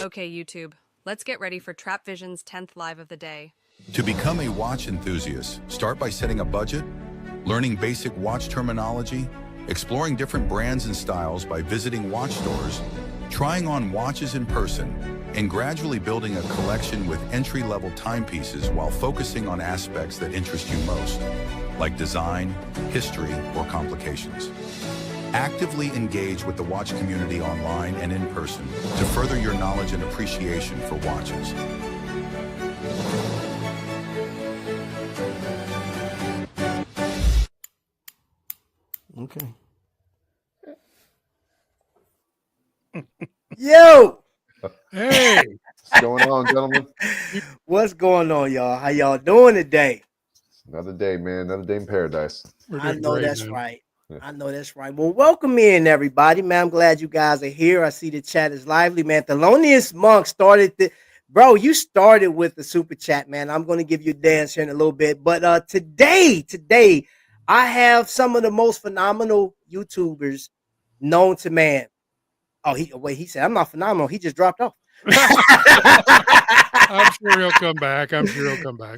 Okay, YouTube, let's get ready for Trap Vision's 10th live of the day. To become a watch enthusiast, start by setting a budget, learning basic watch terminology, exploring different brands and styles by visiting watch stores, trying on watches in person, and gradually building a collection with entry-level timepieces while focusing on aspects that interest you most, like design, history, or complications. Actively engage with the watch community online and in person to further your knowledge and appreciation for watches. Okay. Yo! Hey, What's going on, gentlemen? What's going on, y'all? How y'all doing today? Another day, man. Another day in paradise. we're I doing know great, that's man. right. Yeah. I know that's right. Well, welcome in, everybody, man. I'm glad you guys are here. I see the chat is lively, man. Thelonious Monk started the bro. You started with the super chat, man. I'm going to give you a dance here in a little bit, but today, I have some of the most phenomenal YouTubers known to man. Oh, he said I'm not phenomenal. He just dropped off. I'm sure he'll come back.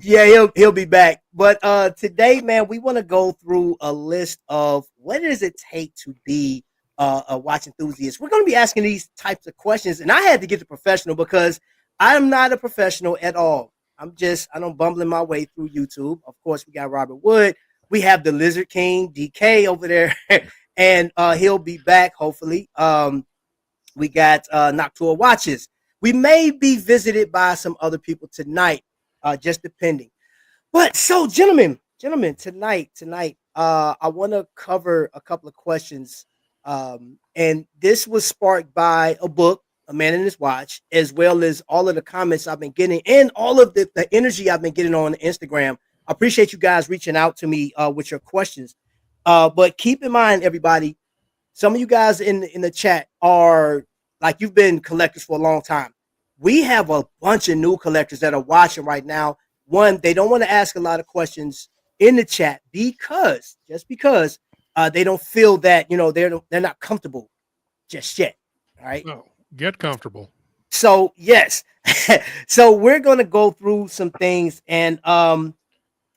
Yeah, he'll be back. But today, man, we want to go through a list of what does it take to be a watch enthusiast. We're going to be asking these types of questions, and I had to get the professional because I'm not a professional at all. I don't bumbling my way through YouTube. Of course, we got Robert Wood. We have the Lizard King DK over there, and he'll be back hopefully. We got Noctua Watches. We may be visited by some other people tonight, just depending. But so, gentlemen, tonight, I want to cover a couple of questions, and this was sparked by a book, A Man and His Watch, as well as all of the comments I've been getting and all of the energy I've been getting on Instagram. I appreciate you guys reaching out to me with your questions. But keep in mind, everybody, some of you guys in the chat are like you've been collectors for a long time. We have a bunch of new collectors that are watching right now. One, they don't want to ask a lot of questions in the chat because they don't feel that they're not comfortable just yet. All right. Oh, get comfortable. So yes, so we're gonna go through some things, and I'm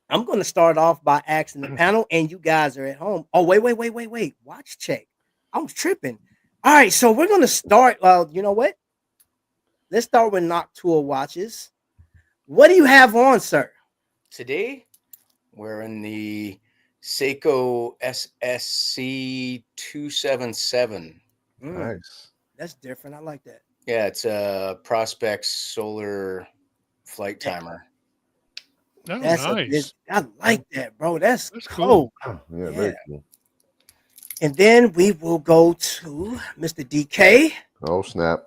gonna start off by asking the panel, and you guys are at home. Oh wait, watch check. I was tripping. All right, so we're gonna start. You know what? Let's start with Noctua Watches. What do you have on, sir? Today, we're in the Seiko SSC 277. Nice. That's different. I like that. Yeah, it's a Prospex solar flight timer. Oh, That's nice. I like that, bro. That's cool. cool. Yeah, very cool. And then we will go to Mr. DK. Oh, snap.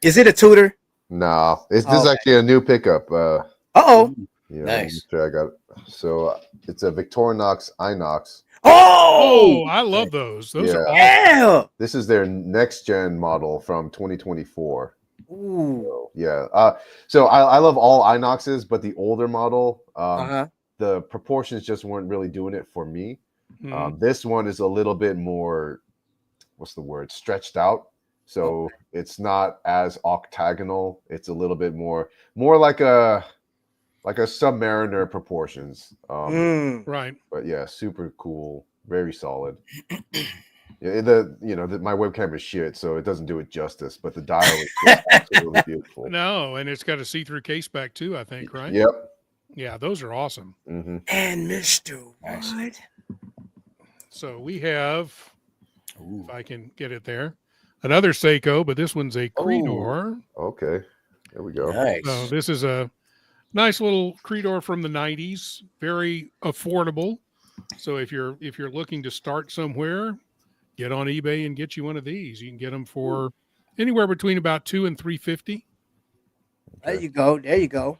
Is it a tutor? No, this is Okay. actually a new pickup. Uh-oh. Yeah, Nice. let me sure I got it. So it's a Victorinox Inox. Oh, Oh, I love those. Those Yeah. are awesome. yeah. This is their next gen model from 2024. Ooh. So, yeah. So I love all Inoxes, but the older model, Uh-huh. the proportions just weren't really doing it for me. Mhm. This one is a little bit more, what's the word, stretched out. So it's not as octagonal. It's a little bit more like a Submariner proportions. Right. But yeah, super cool, very solid. Yeah, my webcam is shit, so it doesn't do it justice. But the dial is just absolutely beautiful. No, and it's got a see-through case back too, I think, right? Yep. Yeah, those are awesome. Mm-hmm. And Mr. Nice. Wood. So we have, Ooh. if I can get it there, another Seiko, but this one's a Creedor. Okay, there we go. Nice. So this is a nice little Creedor from the 90s, very affordable. So if you're looking to start somewhere, get on eBay and get you one of these. You can get them for anywhere between about $200 and $350. There you go.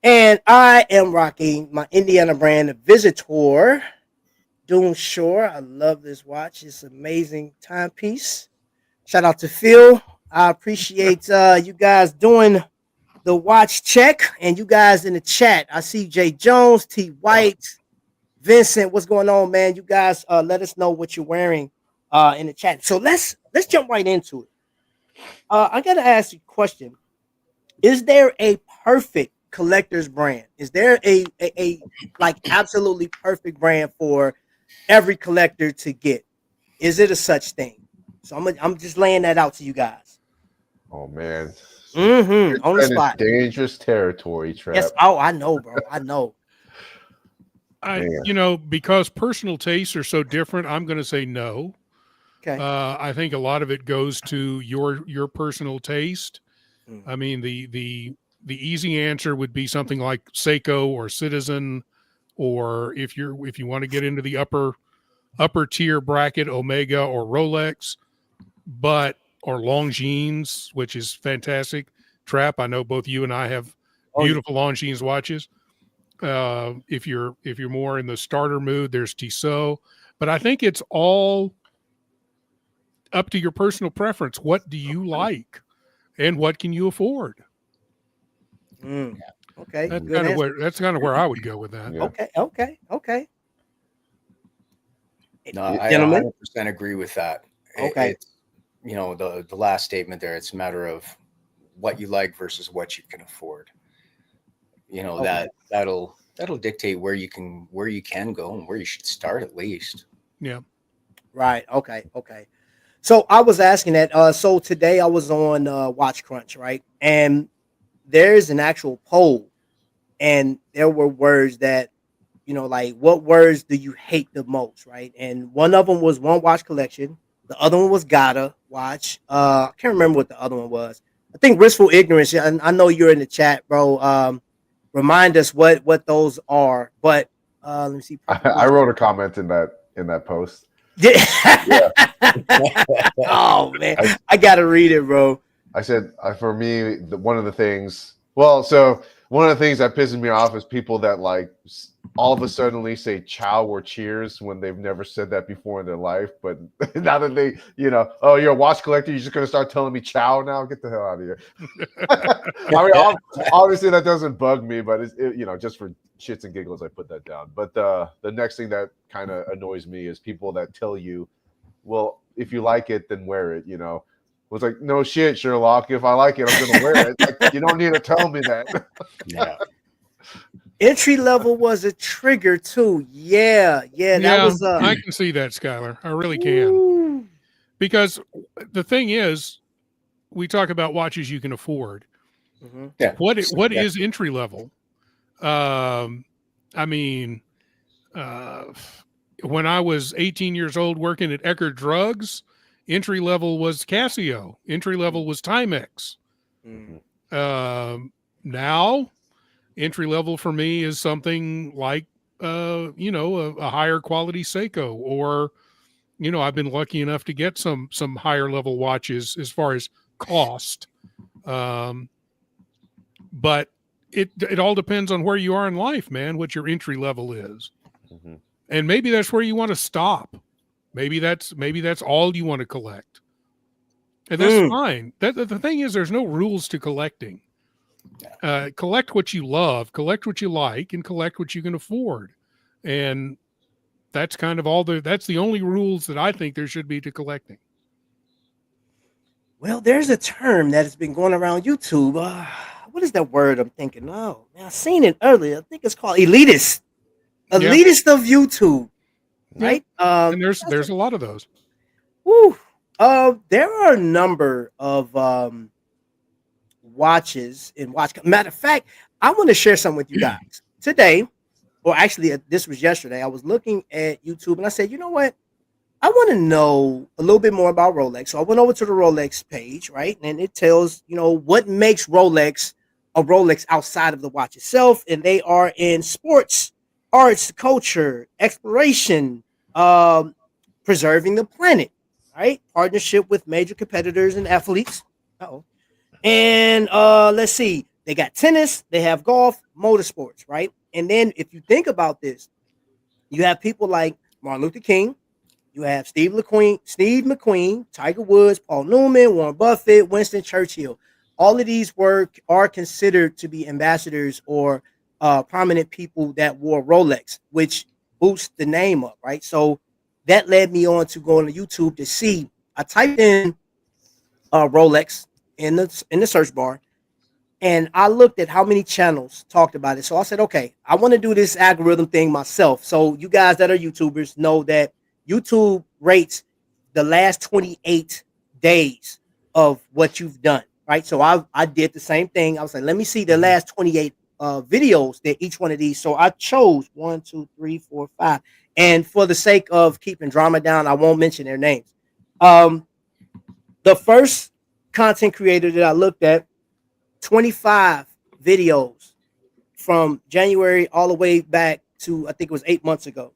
And I am rocking my Indiana brand Visitor Doom Shore. I love this watch. It's an amazing timepiece. Shout out to Phil. I appreciate you guys doing the watch check and you guys in the chat. I see Jay Jones, T. White, Vincent. What's going on, man? You guys let us know what you're wearing in the chat. So let's jump right into it. I gotta ask you a question. Is there a perfect collector's brand? Is there a like absolutely perfect brand for every collector to get? Is it a such thing? So I'm just laying that out to you guys. Oh man, On the that is spot. dangerous territory, Yes. Trap. Oh, I know, bro. I know. Man. Because personal tastes are so different, I'm going to say no. Okay. I think a lot of it goes to your personal taste. Mm. I mean, the easy answer would be something like Seiko or Citizen, or if you want to get into the upper tier bracket, Omega or Rolex, but or Longines, which is fantastic. Trap, I know both you and I have Oh yeah. beautiful Longines watches. If you're more in the starter mood, there's Tissot, but I think it's all up to your personal preference. What do you like, and what can you afford? Mm. Okay. Mm. Good answer. That's kind of where I would go with that. Yeah. Okay. Okay. Okay. No, I Gentlemen. 100% agree with that. Okay. It's, the last statement there, it's a matter of what you like versus what you can afford. Okay. That'll dictate where you can go and where you should start at least. Yeah. Right. Okay. Okay. So I was asking that. So today I was on Watch Crunch, right? And there's an actual poll, and there were words that, like what words do you hate the most, right? And one of them was one watch collection. The other one was gotta watch. I can't remember what the other one was. I think wistful ignorance. Yeah, and I know you're in the chat, bro. Remind us what those are. But let me see. I wrote a comment in that post. Yeah. Oh man, I gotta read it, bro. I said, for me, one of the things. Well, so one of the things that pisses me off is people that like all of a suddenly say "ciao" or "cheers" when they've never said that before in their life. But now that they, oh, you're a watch collector, you're just gonna start telling me "ciao" now? Get the hell out of here! I mean, obviously that doesn't bug me, but just for shits and giggles, I put that down. But the next thing that kind of annoys me is people that tell you, well, if you like it, then wear it. Was like, no shit, Sherlock. If I like it, I'm gonna wear it. Like, you don't need to tell me that. Yeah. Entry level was a trigger too. Yeah, that was I can see that, Skylar. I really can. Ooh. Because the thing is, we talk about watches you can afford. Mm-hmm. Yeah. What is entry level? I mean, when I was 18 years old working at Eckerd Drugs, entry level was Casio. Entry level was Timex. Mm-hmm. Now, entry level for me is something like, a higher quality Seiko, or, I've been lucky enough to get some higher level watches as far as cost. But it all depends on where you are in life, man, what your entry level is. Mm-hmm. And maybe that's where you want to stop. Maybe that's all you want to collect. And that's fine. The thing is, there's no rules to collecting. Collect what you love, collect what you like, and collect what you can afford. And that's kind of that's the only rules that I think there should be to collecting. Well, there's a term that has been going around YouTube. What is that word I'm thinking? Oh, man, I seen it earlier. I think it's called elitist. Elitist of YouTube, right? And there's a lot of those. Woo. There are a number of watches and watch. Matter of fact, I want to share something with you guys today, or actually, this was yesterday. I was looking at YouTube and I said, you know what? I want to know a little bit more about Rolex. So I went over to the Rolex page, right? And it tells, what makes Rolex a Rolex outside of the watch itself. And they are in sports, arts, culture, exploration, preserving the planet, right? Partnership with major competitors and athletes. Uh-oh. And let's see, they got tennis, they have golf, motorsports, right? And then if you think about this, you have people like Martin Luther King, you have Steve McQueen, Tiger Woods, Paul Newman, Warren Buffett, Winston Churchill. All of these are considered to be ambassadors or prominent people that wore Rolex, which boosts the name up, right? So that led me on to go on YouTube to see. I typed in Rolex in the search bar, and I looked at how many channels talked about it. So I said, okay, I want to do this algorithm thing myself. So you guys that are YouTubers know that YouTube rates the last 28 days of what you've done, right? So I did the same thing. I was like, let me see the last 28 videos that each one of these. So I chose 1, 2, 3, 4, 5. And for the sake of keeping drama down, I won't mention their names. The first content creator that I looked at, 25 videos from January all the way back to I think it was 8 months ago.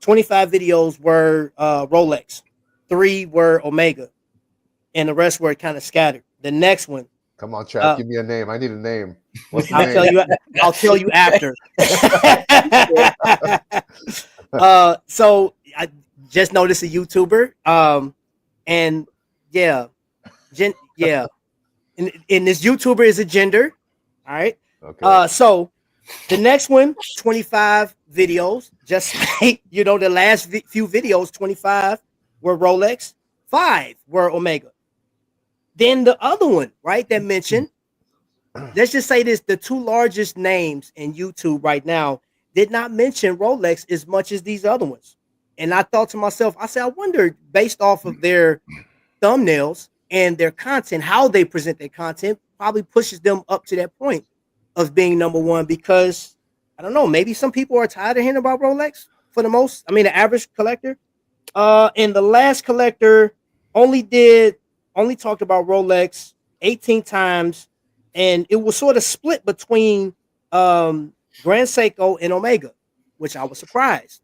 25 videos were Rolex, 3 were Omega, and the rest were kind of scattered. The next one, Come on, chat. Give me a name. I need a name. What's the I'll name? tell you. I'll tell you after. So I just noticed a YouTuber, and yeah, yeah, and this YouTuber is a gender. All right. Okay. So the next one, 25 videos. Just like, the last few videos, 25 were Rolex, 5 were Omega. Then the other one, right, that mentioned, let's just say this, the 2 largest names in YouTube right now did not mention Rolex as much as these other ones. And I thought to myself, I said, I wonder, based off of their thumbnails and their content, how they present their content probably pushes them up to that point of being number one, because I don't know, maybe some people are tired of hearing about Rolex the average collector. And the last collector only talked about Rolex 18 times, and it was sort of split between Grand Seiko and Omega, which I was surprised.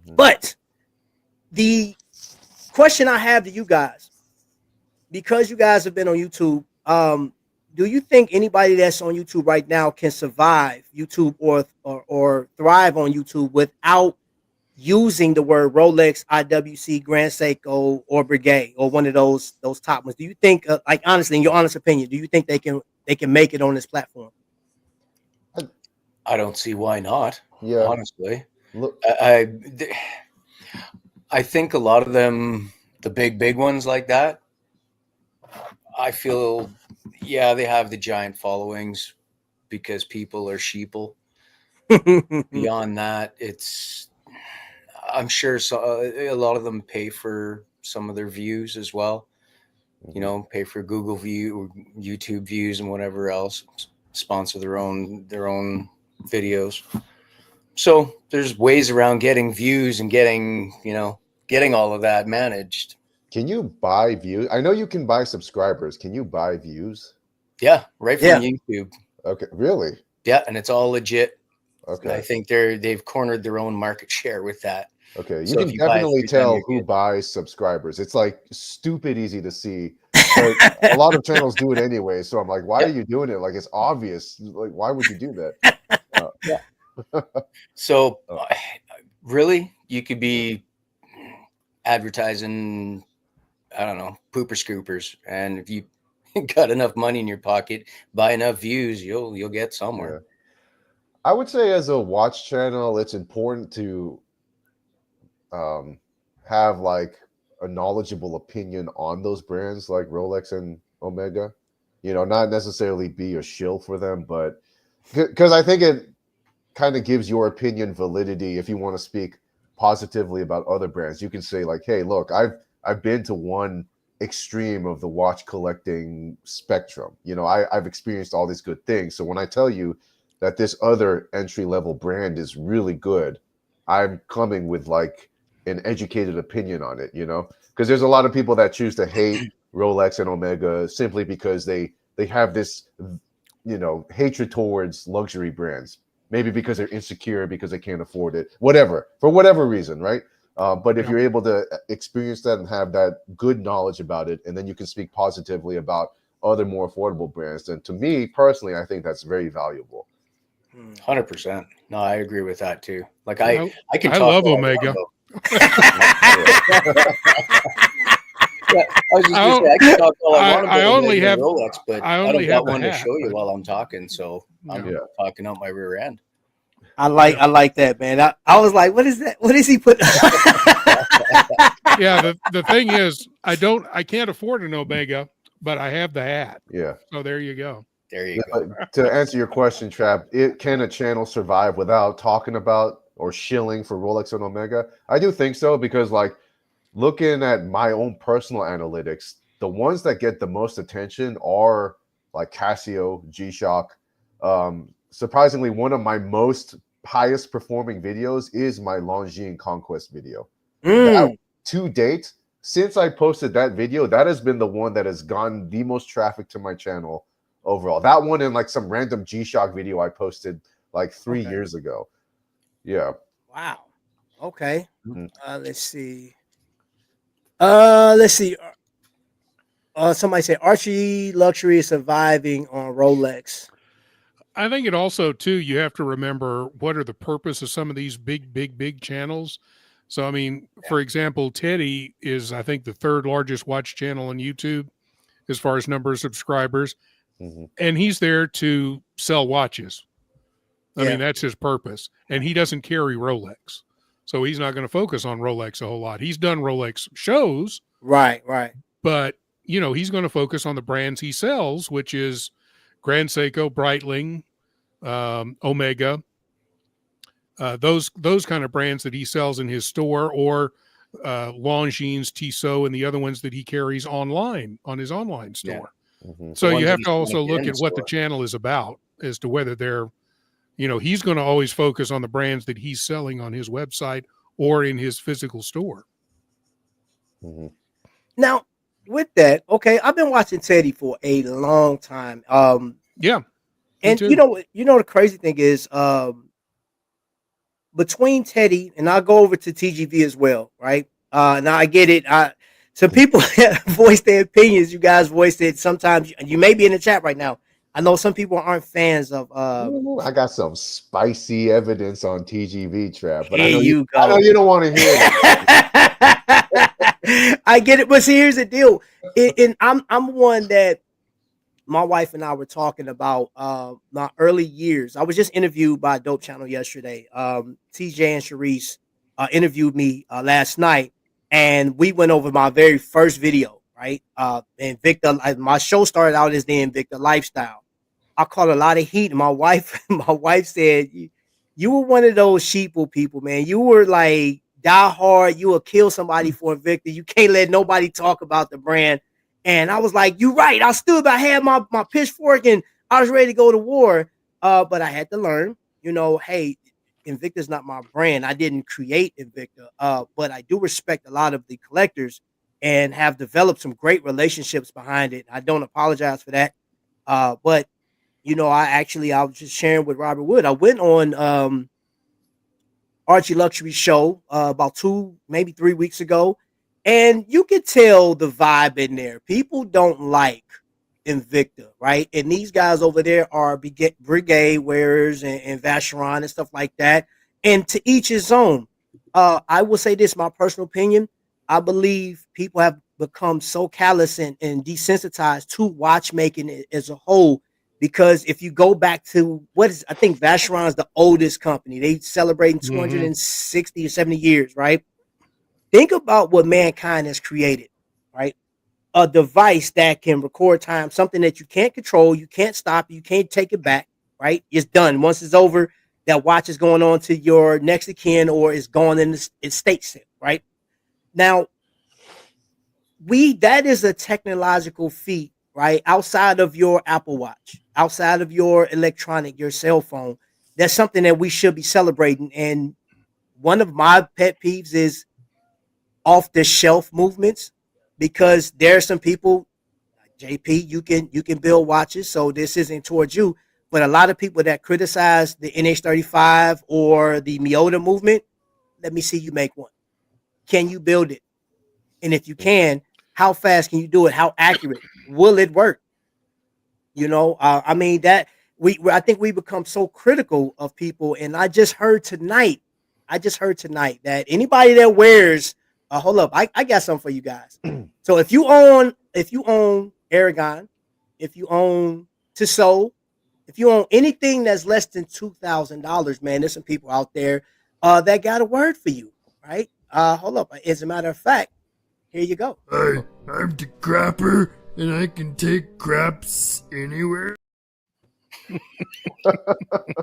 But the question I have to you guys, because you guys have been on YouTube, do you think anybody that's on YouTube right now can survive YouTube or thrive on YouTube without using the word Rolex, IWC, Grand Seiko, or Breguet, or one of those top ones? Do you think, honestly, in your honest opinion, do you think they can make it on this platform? I don't see why not. Yeah. Honestly, Look, I think a lot of them, the big ones like that, I feel, yeah, they have the giant followings because people are sheeple. Beyond that, I'm sure a lot of them pay for some of their views as well. Pay for Google view, YouTube views, and whatever else. Sponsor their own videos. So there's ways around getting views and getting all of that managed. can you buy views? I know you can buy subscribers. Can you buy views? Yeah, right from YouTube. Okay, really? Yeah, and it's all legit. Okay. And I think they've cornered their own market share with that. Okay, you So can if you buy it definitely 3 times, tell you're who good. buys subscribers. It's like stupid easy to see. But a lot of channels do it anyway. So I'm like, why are you doing it? Like, it's obvious. Like, why would you do that? So really, you could be advertising, I don't know, pooper scoopers, and if you got enough money in your pocket, buy enough views, you'll get somewhere. Yeah. I would say as a watch channel, it's important to have like a knowledgeable opinion on those brands like Rolex and Omega. Not necessarily be a shill for them, but because I think it kind of gives your opinion validity. If you want to speak positively about other brands, you can say like, hey, look, I've been to one extreme of the watch collecting spectrum. I've experienced all these good things. So when I tell you that this other entry level brand is really good, I'm coming with like an educated opinion on it, because there's a lot of people that choose to hate Rolex and Omega simply because they have this, hatred towards luxury brands. Maybe because they're insecure, because they can't afford it, for whatever reason, right? But if you're able to experience that and have that good knowledge about it, and then you can speak positively about other more affordable brands, then to me personally, I think that's very valuable. 100%. No, I agree with that too. Like I can I talk love all I Omega. want Yeah, I was just gonna say I can talk all I want about I only Omega have and Rolex, but I I only don't have got the one to hat, show you but- while I'm talking, so I'm Yeah. talking out my rear end. I like that, man. I was like, what is that? What is he putting? Yeah, the thing is, I can't afford an Omega, but I have the hat. Yeah. So there you go. There you Yeah, go. but to answer your question, Trap, can a channel survive without talking about or shilling for Rolex and Omega? I do think so, because like looking at my own personal analytics, the ones that get the most attention are like Casio, G-Shock. Surprisingly, one of my most highest performing videos is my Longines Conquest video. That Mm, to date, since I posted that video, that has been the one that has gotten the most traffic to my channel overall. That one and like some random G-Shock video I posted like 3 years ago. Yeah. wow. Okay. Mhm. Let's see. Let's see. Somebody said Archie Luxury is surviving on Rolex. I think it also too, you have to remember what are the purpose of some of these big channels. So I mean, for example, Teddy is I think the third largest watch channel on YouTube as far as number of subscribers, Mhm. and he's there to sell watches. I Yeah. mean, that's his purpose, and he doesn't carry Rolex, so he's not going to focus on Rolex a whole lot. He's done Rolex shows, Right. Right. but he's going to focus on the brands he sells, which is Grand Seiko, Breitling, Omega, those kind of brands that he sells in his store, or Longines, Tissot, and the other ones that he carries online on his online store. Mhm. So The you ones have he's to trying also get look in at what the store. channel is about as to whether they're, he's going to always focus on the brands that he's selling on his website or in his physical store. Mhm. Now, with that, okay, I've been watching Teddy for a long time. Yeah, me And too. the crazy thing is, between Teddy and I'll go over to TGV as well, right? Now I get it. Some people voice their opinions. You guys voiced it. Sometimes you may be in the chat right now. I know some people aren't fans of. Ooh, I got some spicy evidence on TGV, Trap, but Here you I know go. you don't want to hear that. I get it, but see, here's the deal. And I'm one that my wife and I were talking about my early years. I was just interviewed by Dope Channel yesterday. TJ and Sharice interviewed me last night, and we went over my very first video, right? Invicta. My show started out as the Invicta lifestyle. I caught a lot of heat. And my wife, my wife said, "You were one of those sheeple people, man. You were like die hard. You will kill somebody for Invicta. You can't let nobody talk about the brand." And I was like, "You're right. I stood. I had my pitchfork, and I was ready to go to war. But I had to learn. Hey, Invicta's not my brand. I didn't create Invicta. But I do respect a lot of the collectors and have developed some great relationships behind it. I don't apologize for that. But I was just sharing with Robert Wood. I went on Archie Luxury show about 2, maybe 3 weeks ago, and you could tell the vibe in there. People don't like Invicta, right? And these guys over there are brigade wearers and Vacheron and stuff like that. And to each his own. I will say this, my personal opinion. I believe people have become so callous and desensitized to watchmaking as a whole. Because if you go back to I think Vacheron is the oldest company. They celebrating Mm-hmm. 260 or 70 years, right? Think about what mankind has created, right? A device that can record time, something that you can't control, you can't stop, you can't take it back, right? It's done. Once it's over, that watch is going on to your next of kin or it's gone in the estate sale, right? Now, that is a technological feat, right? Outside of your Apple Watch, outside of your electronic, your cell phone, that's something that we should be celebrating. And one of my pet peeves is off the shelf movements because there are some people, JP, you can build watches, so this isn't towards you. But a lot of people that criticize the NH35 or the Miota movement, let me see you make one. Can you build it? And if you can, how fast can you do it? How accurate will it work? I mean that I think we become so critical of people. And I just heard tonight that anybody that wears, hold up, I got something for you guys. So if you own Aragon, if you own Tissot, if you own anything that's less than $2,000, man, there's some people out there that got a word for you, right? Hold up. As a matter of fact, Here you go. Hi, I'm the crapper, and I can take craps anywhere.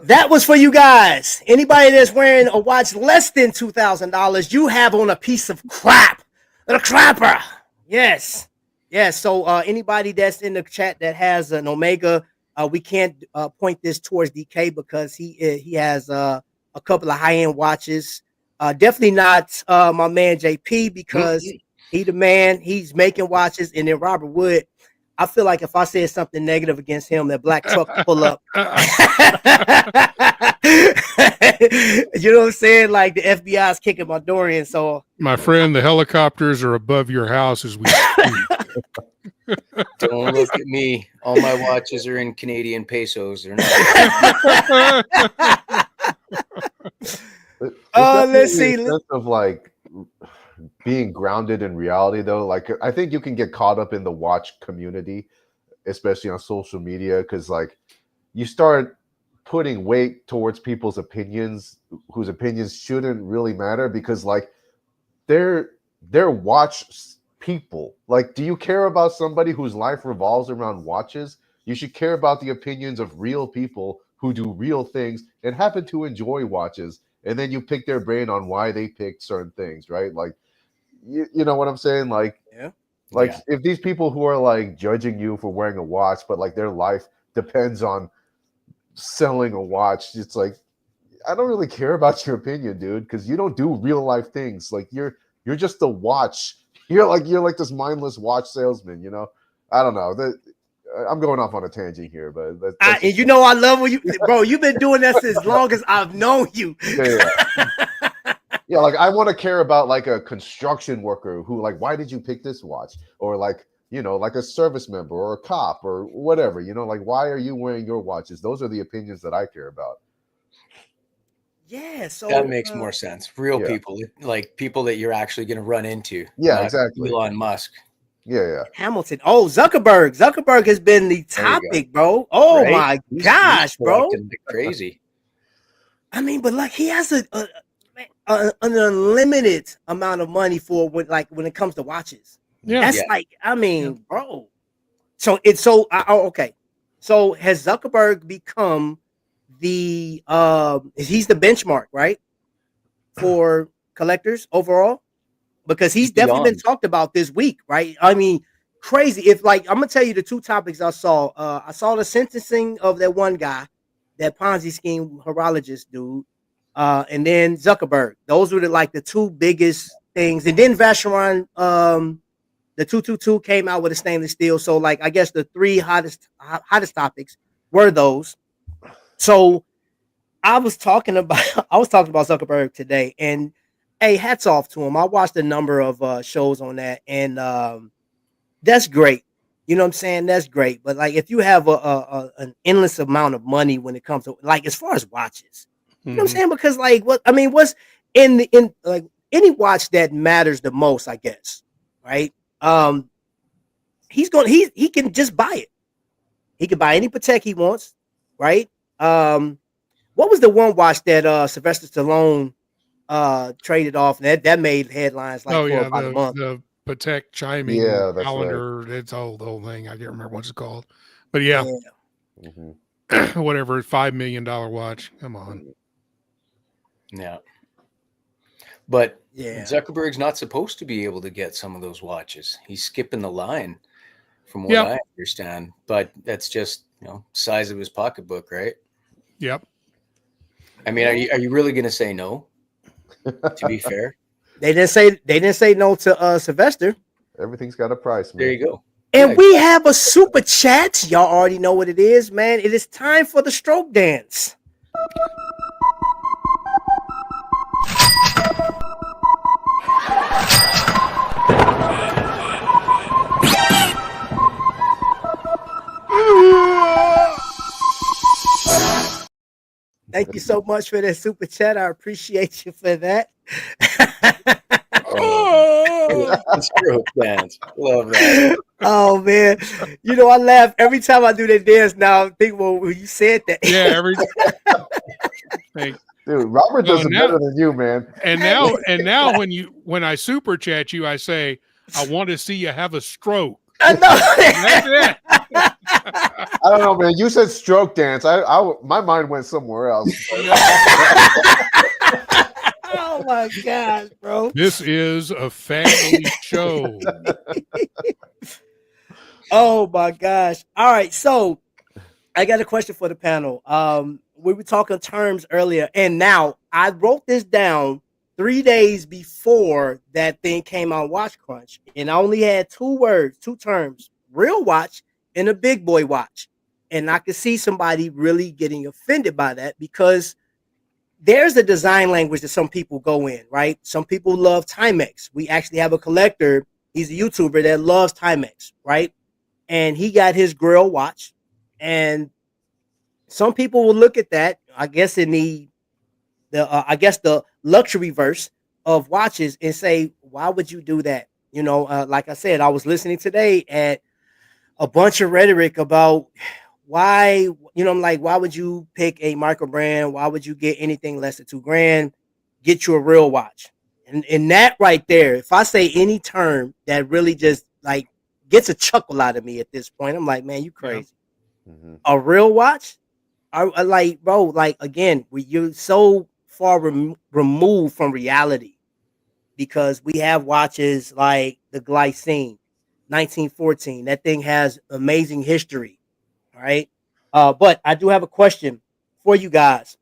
That was for you guys. Anybody that's wearing a watch less than $2,000, you have on a piece of crap. The crapper. Yes. Yes. So anybody that's in the chat that has an Omega, we can't point this towards DK because he has a couple of high-end watches. Definitely not my man JP because he the man. He's making watches. And then Robert Wood, I feel like if I said something negative against him, that black truck will pull up. You know what I'm saying? Like the FBI is kicking my door in. So, My friend, the helicopters are above your house as we speak. Don't look at me. All my watches are in Canadian pesos. They're not. Let's see. A sense of like being grounded in reality, though. Like, I think you can get caught up in the watch community, especially on social media, because like you start putting weight towards people's opinions, whose opinions shouldn't really matter, because like they're watch people. Like, do you care about somebody whose life revolves around watches? You should care about the opinions of real people who do real things and happen to enjoy watches. And then you pick their brain on why they picked certain things, right? Like, you know what I'm saying? Like, Yeah. like if these people who are like judging you for wearing a watch, but like their life depends on selling a watch, it's like, I don't really care about your opinion, dude, because you don't do real life things. Like you're just a watch. You're like this mindless watch salesman, you know? I don't know. I'm going off on a tangent here, but that's And you know I love when you, bro. You've been doing this as long as I've known you. yeah. Yeah, like I want to care about like a construction worker who like, why did you pick this watch? Or like, you know, like a service member or a cop or whatever, you know, like why are you wearing your watches? Those are the opinions that I care about. Yeah, so That makes more sense. Real yeah. people, like people that you're actually going to run into. Yeah, not exactly. Elon Musk. Yeah. Hamilton. Oh, Zuckerberg. Zuckerberg has been the There you go. topic, bro. Oh Right? my He's gosh, bro. collecting like crazy. I mean, but like he has an unlimited amount of money for when it comes to watches. Yeah. That's like, I mean, bro. So it's okay. So has Zuckerberg become the he's the benchmark, right? For collectors overall? Because he's definitely been talked about this week, right? I mean, crazy. If like I'm gonna tell you the two topics I saw. I saw the sentencing of that one guy, that Ponzi scheme horologist dude, and then Zuckerberg. Those were the two biggest things. And then Vacheron, the 222 came out with a stainless steel. So like I guess the three hottest topics were those. So I was talking about Zuckerberg today, and hey, hats off to him. I watched a number of shows on that, and that's great. You know what I'm saying? That's great. But like, if you have an endless amount of money when it comes to like as far as watches, you know what I'm saying? Because like, what's in like any watch that matters the most, I guess, right? He can just buy it. He can buy any Patek he wants, right? What was the one watch that Sylvester Stallone traded off, and that made headlines like for about a month. The Patek chiming calendar. Right. It's the whole thing. I can't remember what it's called, but yeah. Whatever, $5 million watch. Come on. Yeah. But Zuckerberg's not supposed to be able to get some of those watches. He's skipping the line, from what I understand. But that's just size of his pocketbook, right? Yep. I mean, are you really going to say no? To be fair, they didn't say no to Sylvester. Everything's got a price, man. There you go. And we have a super chat. Y'all already know what it is, man. It is time for the stroke dance. Thank you so much for that super chat. I appreciate you for that. Stroke dance. Love that. Oh man, I laugh every time I do that dance. Now I think, well, when you said that, dude, Robert does it better than you, man. And now, when I super chat you, I say, I want to see you have a stroke. I That's know. it. I don't know, man. You said stroke dance. My mind went somewhere else. Oh my gosh, bro. This is a family show. Oh my gosh. All right, so I got a question for the panel. We were talking terms earlier, and now I wrote this down 3 days before that thing came on Watch Crunch, and I only had two words, two terms: real watch and a big boy watch. And I could see somebody really getting offended by that because there's a design language that some people go in, right? Some people love Timex. We actually have a collector. He's a YouTuber that loves Timex, right? And he got his grill watch, and some people will look at that, I guess, in the luxury verse of watches and say, why would you do that? Like I said, I was listening today at a bunch of rhetoric about why, I'm like, why would you pick a micro brand? Why would you get anything less than $2,000? Get you a real watch. And that right there, if I say any term that really just like gets a chuckle out of me at this point, I'm like, man, you crazy. Yeah. Mm-hmm. A real watch? I like, bro, like, again, you're so far removed from reality because we have watches like the Glycine 1914. That thing has amazing history. All right. But I do have a question for you guys.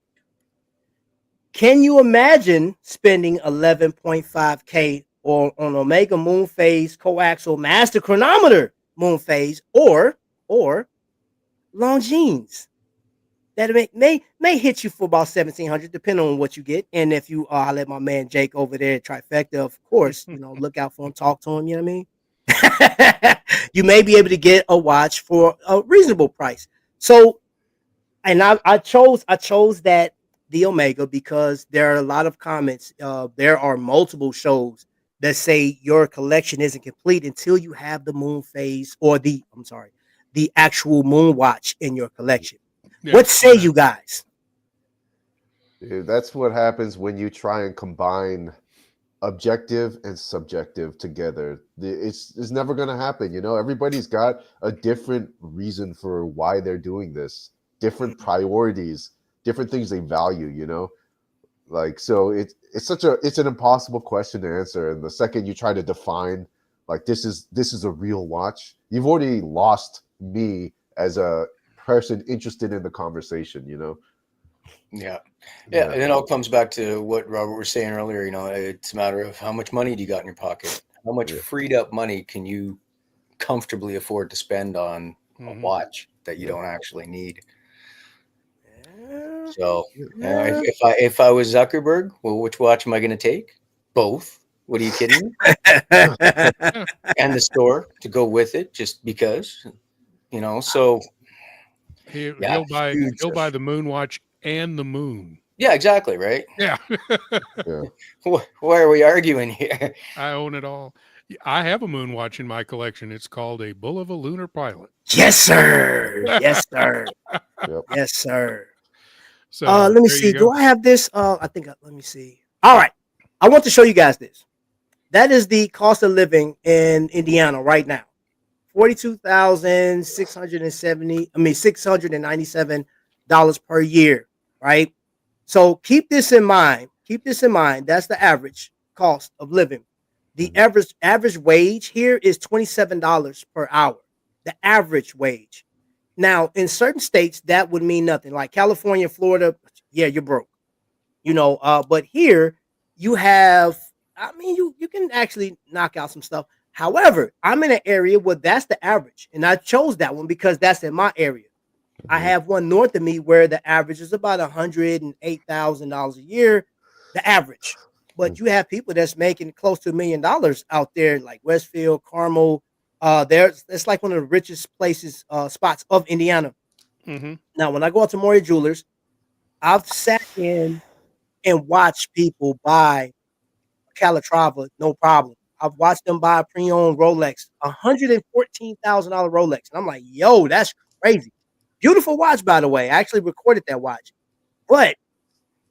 Can you imagine spending 11.5K on Omega Moon Phase Coaxial Master Chronometer Moon Phase or Longines? That may hit you for about 1,700, depending on what you get. And if you I let my man Jake over there at Trifecta, of course, look out for him, talk to him. You know what I mean? You may be able to get a watch for a reasonable price. So, and I chose that the Omega because there are a lot of comments. There are multiple shows that say your collection isn't complete until you have the moon phase or the actual moon watch in your collection. Yeah, What say you guys? Dude, that's what happens when you try and combine objective and subjective together. It's never going to happen. Everybody's got a different reason for why they're doing this, different priorities, different things they value. Like, so it's an impossible question to answer. And the second you try to define like this is a real watch, you've already lost me as a person interested in the conversation. Yeah. And it all comes back to what Robert was saying earlier. It's a matter of how much money do you got in your pocket? How much freed up money can you comfortably afford to spend on a watch that you don't actually need? So if I was Zuckerberg, well, which watch am I going to take? Both. What are you kidding me? And the store to go with it, just because, so he'll buy the moon watch and the moon. Yeah, exactly. Right. Yeah. Yeah. Why are we arguing here? I own it all. I have a moon watch in my collection. It's called a Bull of a Lunar Pilot. Yes, sir. Yes, sir. Yep. Yes, sir. So let me see. Do I have this? I think. Let me see. All right. I want to show you guys this. That is the cost of living in Indiana right now. $42,697 per year, right? So keep this in mind. That's the average cost of living. The average wage here is $27 per hour. The average wage. Now, in certain states, that would mean nothing. Like California, Florida, yeah, you're broke. But here you have, you can actually knock out some stuff. However, I'm in an area where that's the average. And I chose that one because that's in my area. I have one north of me where the average is about $108,000 a year, the average. But you have people that's making close to $1 million out there, like Westfield, Carmel. It's like one of the richest spots of Indiana. Now, when I go out to Moyer Jewelers, I've sat in and watched people buy Calatrava, no problem. I've watched them buy a pre-owned Rolex, $114,000 Rolex. And I'm like, yo, that's crazy. Beautiful watch, by the way. I actually recorded that watch. But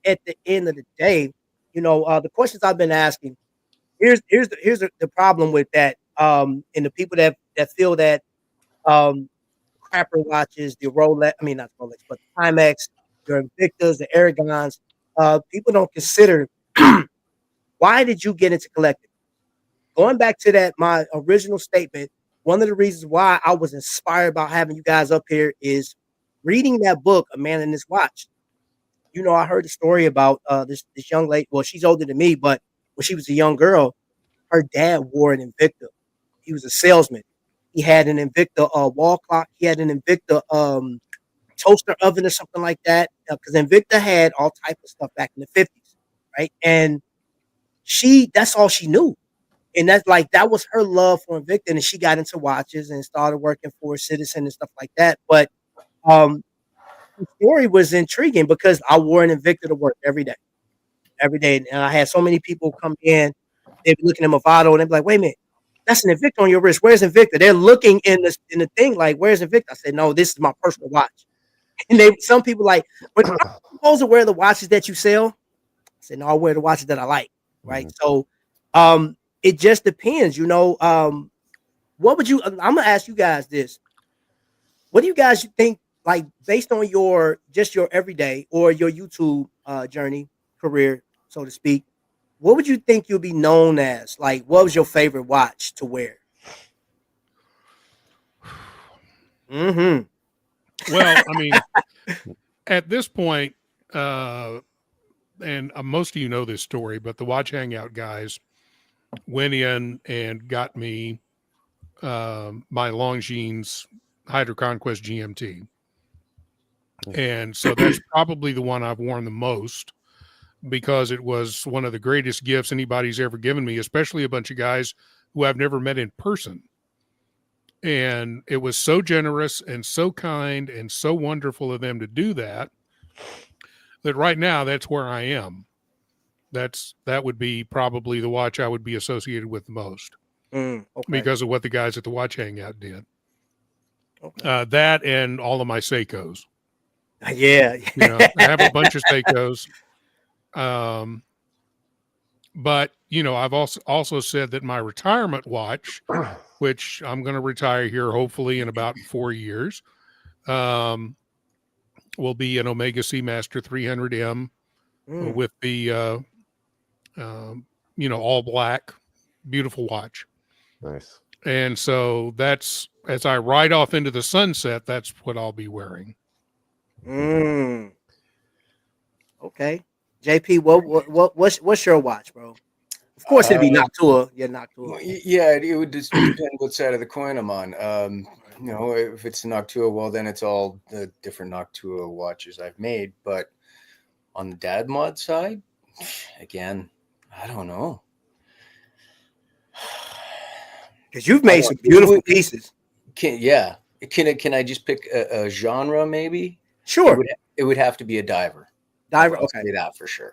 at the end of the day, the questions I've been asking, here's the problem with that And the people that feel that crapper watches, the Rolex, I mean not Rolex, but the Timex, your Invictas, the Aragons, people don't consider why did you get into collecting? Going back to that, my original statement, one of the reasons why I was inspired about having you guys up here is reading that book, A Man in His Watch. You know, I heard a story about this young lady. Well, she's older than me, but when she was a young girl, her dad wore an Invicta. He was a salesman. He had an Invicta wall clock. He had an Invicta toaster oven or something like that. Because Invicta had all type of stuff back in the 50s, right? And that's all she knew. And that's like that was her love for Invicta, and she got into watches and started working for Citizen and stuff like that. But um, the story was intriguing because I wore an Invicta to work every day, and I had so many people come in. They'd be looking at Movado, and they'd be like, "Wait a minute, that's an Invicta on your wrist. Where's Invicta?" They're looking in the thing like, "Where's Invicta?" I said, "No, this is my personal watch." And some people like, "But I'm supposed to wear the watches that you sell." I said, "No, I wear the watches that I like." Right, so it just depends, you know. What would you? I'm gonna ask you guys this. What do you guys think? Like based on your everyday or your YouTube journey career, so to speak, what would you think you'll be known as? Like, what was your favorite watch to wear? Mm-hmm. Well, I mean, at this point, and most of you know this story, but the Watch Hangout guys went in and got me my Longines Hydro Conquest GMT. And so that's probably the one I've worn the most because it was one of the greatest gifts anybody's ever given me, especially a bunch of guys who I've never met in person. And it was so generous and so kind and so wonderful of them to do that, that right now that's where I am. That would be probably the watch I would be associated with the most Okay. because of what the guys at the Watch Hangout did. Okay. That and all of my Seikos. Yeah. You know, I have a bunch of Seikos. But you know, I've also said that my retirement watch, which I'm going to retire here hopefully in about 4 years, will be an Omega Seamaster 300M with the you know, all black, beautiful watch. Nice. And so that's as I ride off into the sunset, that's what I'll be wearing. Okay. JP, what's your watch, bro? Of course, it'd be Noctua. Yeah, Noctua. Yeah, it would just depend what side of the coin I'm on. You know, if it's a Noctua, well, then it's all the different Noctua watches I've made. But on the dad mod side, again, I don't know. Because you've made some beautiful pieces. Can I just pick a genre maybe? Sure. It would have to be a diver. Diver. I'll Okay. say that for sure.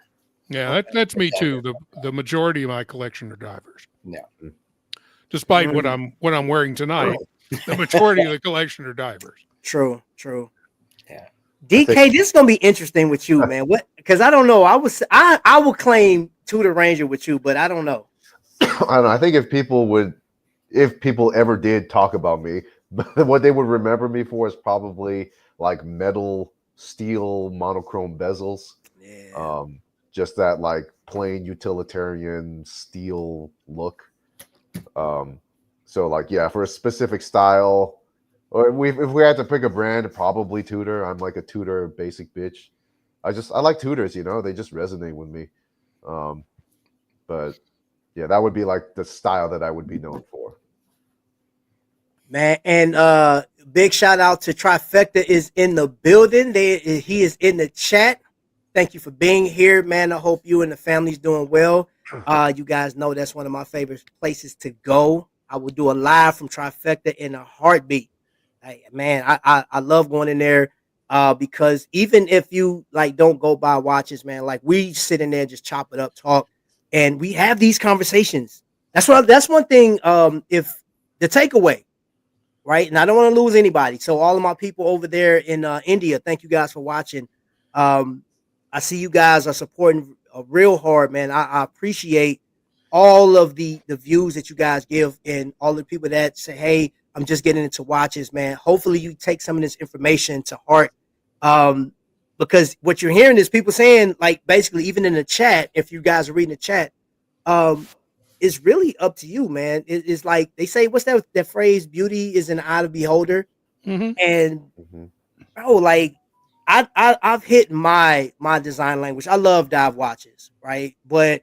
Yeah, that's me too. The majority of my collection are divers. Yeah. Despite what I'm wearing tonight, the majority of the collection are divers. True. Yeah. DK, this is gonna be interesting with you, man. What? Because I don't know. I will claim Tudor Ranger with you, but I don't know. I don't know. I think if people ever did talk about me, what they would remember me for is probably like metal, steel, monochrome bezels. Yeah. Just that like plain utilitarian steel look. So like, yeah, for a specific style, or if we had to pick a brand, probably Tudor. I'm like a Tudor basic bitch. I like Tudors, you know, they just resonate with me. But yeah, that would be like the style that I would be known for. Man, and big shout out to Trifecta is in the building. He is in the chat. Thank you for being here, man. I hope you and the family's doing well. You guys know that's one of my favorite places to go. I will do a live from Trifecta in a heartbeat. Man, I love going in there because even if you like don't go buy watches, man, like we sit in there, just chop it up, talk, and we have these conversations. That's one thing. If the takeaway, right? And I don't want to lose anybody. So all of my people over there in India, thank you guys for watching. I see you guys are supporting real hard, man. I appreciate all of the views that you guys give and all the people that say, hey, I'm just getting into watches, man. Hopefully you take some of this information to heart. Because what you're hearing is people saying, like, basically, even in the chat, if you guys are reading the chat, it's really up to you, man. It's like they say, what's that phrase? Beauty is in the eye of the beholder. Hmm. And Mhm. bro, like I've hit my design language. I love dive watches, right? But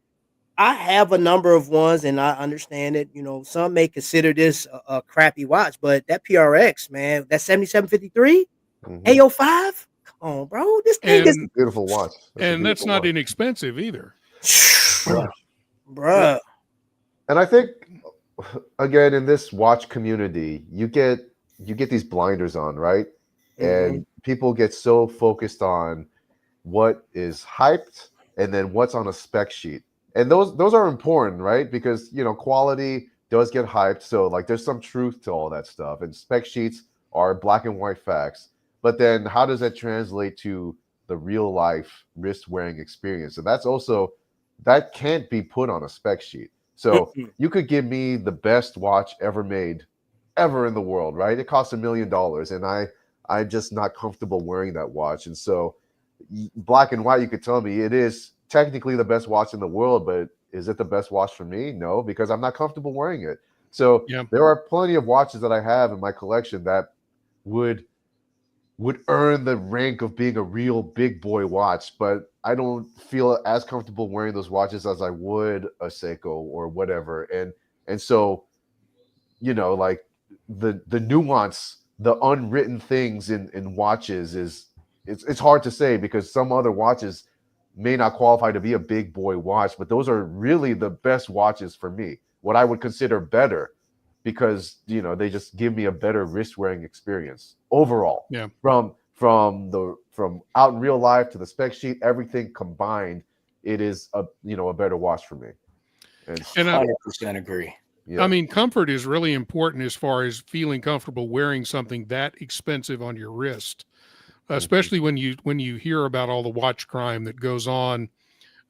I have a number of ones, and I understand it. You know, some may consider this a crappy watch, but that PRX, man, that 7753, Mhm. AO5, come on, bro, this thing is, And Beautiful watch. That's a that's beautiful not watch. inexpensive either. bruh. And I think again in this watch community, you get these blinders on, right? Mhm. And people get so focused on what is hyped and then what's on a spec sheet. And those are important, right? Because quality does get hyped. So like there's some truth to all that stuff. And spec sheets are black and white facts. But then how does that translate to the real life wrist wearing experience? And that's also that can't be put on a spec sheet. So Mm-mm. you could give me the best watch ever made, ever in the world, right? It costs $1 million, and I'm just not comfortable wearing that watch. And so black and white, you could tell me it is technically the best watch in the world, but is it the best watch for me? No, because I'm not comfortable wearing it. So Yeah. there are plenty of watches that I have in my collection that would earn the rank of being a real big boy watch, but I don't feel as comfortable wearing those watches as I would a Seiko or whatever. And so, like the nuance, the unwritten things in watches is it's hard to say because some other watches may not qualify to be a big boy watch, but those are really the best watches for me. What I would consider better because they just give me a better wrist wearing experience overall Yeah. from out in real life to the spec sheet, everything combined, it is a better watch for me. And And 100% agree. yeah. I mean, comfort is really important as far as feeling comfortable wearing something that expensive on your wrist, especially when you hear about all the watch crime that goes on,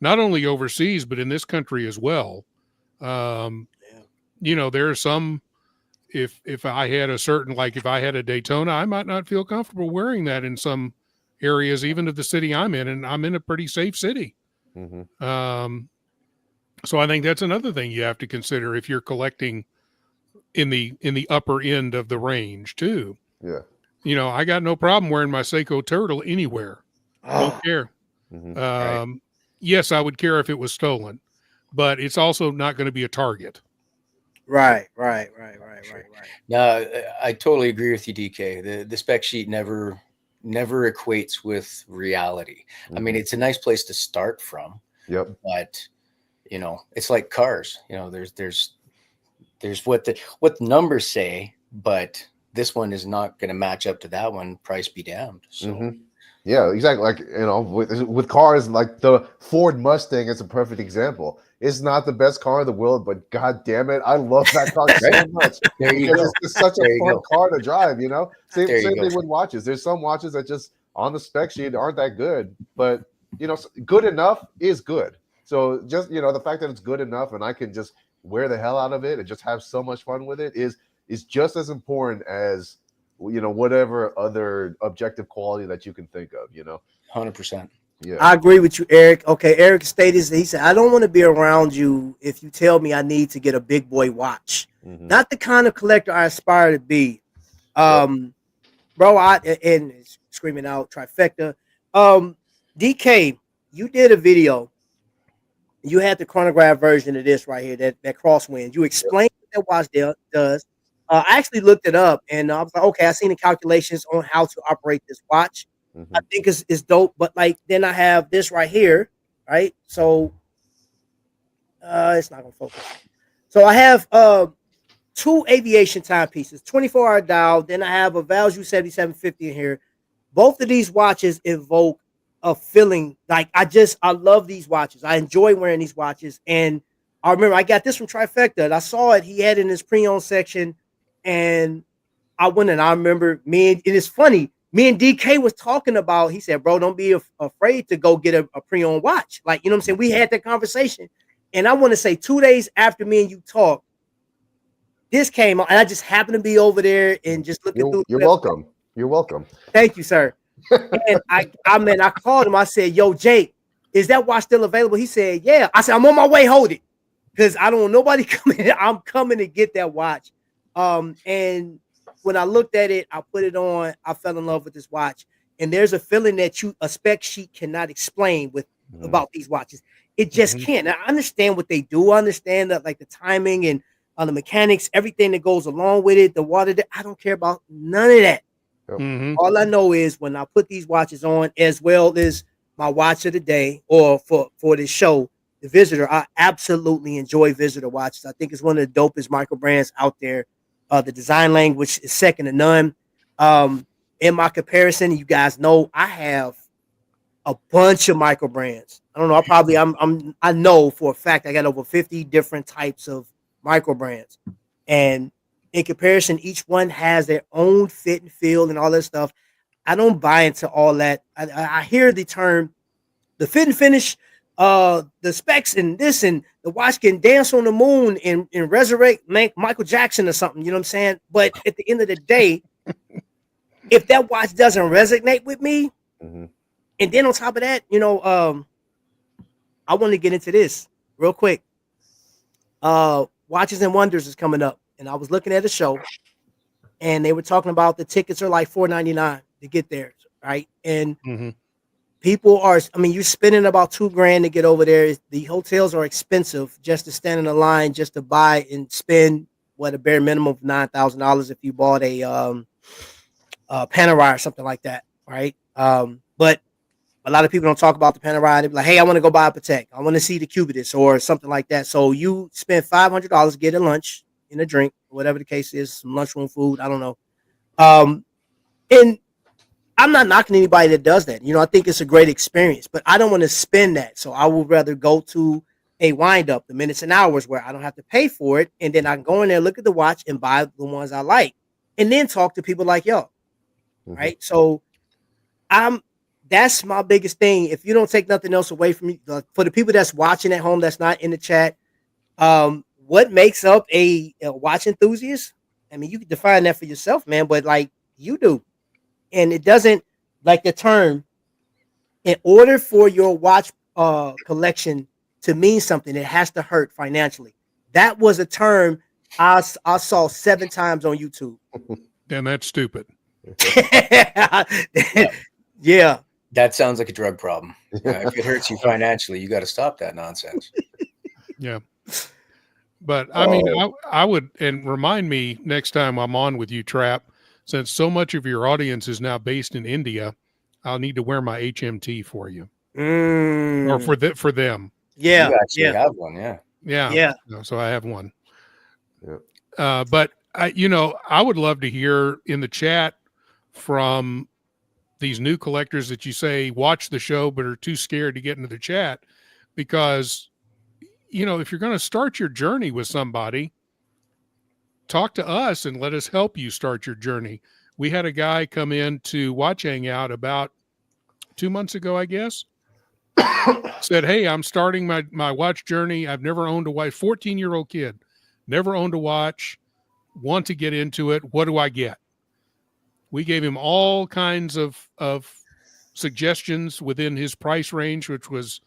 not only overseas but in this country as well. Um, there are some. If I had a certain, like if I had a Daytona, I might not feel comfortable wearing that in some areas, even of the city I'm in, and I'm in a pretty safe city. Hmm. Um, so I think that's another thing you have to consider if you're collecting in the upper end of the range too. Yeah. I got no problem wearing my Seiko Turtle anywhere. Don't Oh, care. Hmm. Right. Yes, I would care if it was stolen, but it's also not going to be a target. right. No, I totally agree with you, DK. The spec sheet never equates with reality. I mean, Hmm. it's a nice place to start from, Yep. but it's like cars. There's what the numbers say, but this one is not going to match up to that one. Price be damned. So Hmm. Yeah, exactly. Like with cars, like the Ford Mustang is a perfect example. It's not the best car in the world, but god damn it, I love that car so right much there you because go. it's just such a There you fun go. car to drive. Same There you same go. thing with watches. There's some watches that just on the spec sheet aren't that good, but good enough is good. So just the fact that it's good enough and I can just wear the hell out of it and just have so much fun with it is just as important as whatever other objective quality that you can think of. 100%. Yeah. I agree with you, Eric. Okay, Eric stated, he said, I don't want to be around you if you tell me I need to get a big boy watch. Hmm. Not the kind of collector I aspire to be. Yep. Bro, and screaming out trifecta. Um, DK, you did a video. You had the chronograph version of this right here, that crosswind. You explained what that watch does. I actually looked it up and I was like, okay, I seen the calculations on how to operate this watch. I Hmm. think it's dope, but like then I have this right here, right? So it's not gonna focus. So I have two aviation timepieces, 24-hour dial. Then I have a Value 7750 in here. Both of these watches evoke a feeling like I love these watches. I enjoy wearing these watches. And I remember I got this from Trifecta and I saw it. He had it in his pre-owned section. And I went and I remember it is funny. Me and DK was talking about, he said, bro, don't be afraid to go get a pre-owned watch. Like, you know what I'm saying? We had that conversation. And I want to say 2 days after me and you talked, this came on, and I just happened to be over there and just looking through. You're welcome. You're welcome. Thank you, sir. And I called him. I said, "Yo, Jake, is that watch still available?" He said, "Yeah." I said, "I'm on my way. Hold it, because I don't want nobody coming. I'm coming to get that watch." And when I looked at it, I put it on. I fell in love with this watch. And there's a feeling that a spec sheet cannot explain with about these watches. It just can't. Now, I understand what they do. I understand that, like, the timing and the mechanics, everything that goes along with it, the water. I don't care about none of that. All I know is when I put these watches on, as well as my watch of the day, or for this show, the Visitor, I absolutely enjoy Visitor watches. I think it's one of the dopest micro brands out there. The design language is second to none. In my comparison, you guys know I have a bunch of micro brands. I don't know. I know for a fact I got over 50 different types of micro brands, and in comparison, each one has their own fit and feel and all that stuff. I don't buy into all that. I hear the term, the fit and finish, the specs and this, and the watch can dance on the moon and resurrect Michael Jackson or something. You know what I'm saying? But at the end of the day, if that watch doesn't resonate with me, and then on top of that, I want to get into this real quick. Watches and Wonders is coming up, and I was looking at a show, and they were talking about the tickets are like $4.99 to get there, right? And people are, I mean, you're spending about $2,000 to get over there. The hotels are expensive just to stand in a line, just to buy and spend a bare minimum of $9,000 if you bought a Panerai or something like that, right? But a lot of people don't talk about the Panerai. They be like, "Hey, I want to go buy a Patek. I want to see the Cubitus or something like that." So you spend $500, get a lunch and a drink, whatever the case is, some lunchroom food. I don't know. And I'm not knocking anybody that does that. I think it's a great experience, but I don't want to spend that. So I would rather go to a wind up, the minutes and hours, where I don't have to pay for it, and then I can go in there, look at the watch, and buy the ones I like, and then talk to people like y'all. Right? So that's my biggest thing. If you don't take nothing else away from me, for the people that's watching at home, that's not in the chat, what makes up a watch enthusiast? I mean, you can define that for yourself, man, but like you do. And it doesn't, like the term, in order for your watch collection to mean something, it has to hurt financially. That was a term I saw 7 times on YouTube. Damn, that's stupid. Yeah. That sounds like a drug problem. If it hurts you financially, you got to stop that nonsense. Yeah. But I mean, I would, and remind me next time I'm on with you, Trap, since so much of your audience is now based in India, I'll need to wear my HMT for you, or for them. Yeah. You actually have one. Yeah. So I have one. Yeah. But I would love to hear in the chat from these new collectors that you say watch the show but are too scared to get into the chat, because if you're going to start your journey with somebody, talk to us and let us help you start your journey. We had a guy come in to Watch Hangout about 2 months ago, I guess. Said, "Hey, I'm starting my watch journey. I've never owned a watch. 14-year-old kid, never owned a watch, want to get into it. What do I get?" We gave him all kinds of suggestions within his price range, which was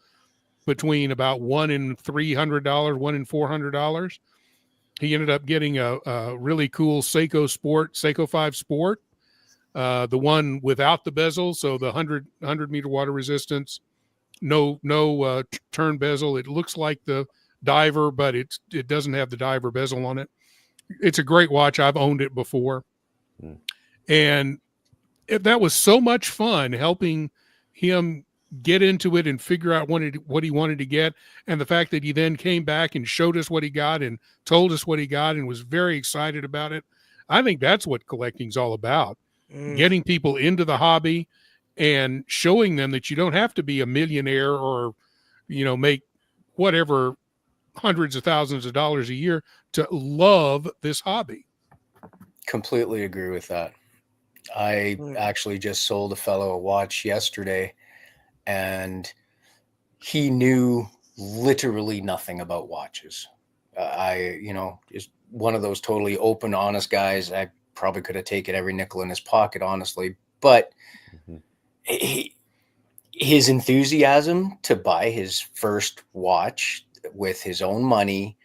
between about $1 and $300, $1 and $400. He ended up getting a really cool Seiko 5 Sport, the one without the bezel, so the 100 meter water resistance, no turn bezel. It looks like the diver, but it doesn't have the diver bezel on it. It's a great watch. I've owned it before. And that was so much fun helping him get into it and figure out what he wanted to get. And the fact that he then came back and showed us what he got and told us what he got and was very excited about it. I think that's what collecting's all about. Getting people into the hobby and showing them that you don't have to be a millionaire or, make whatever hundreds of thousands of dollars a year to love this hobby. Completely agree with that. I actually just sold a fellow a watch yesterday, and he knew literally nothing about watches. Is one of those totally open, honest guys. I probably could have taken every nickel in his pocket, honestly, but his enthusiasm to buy his first watch with his own money,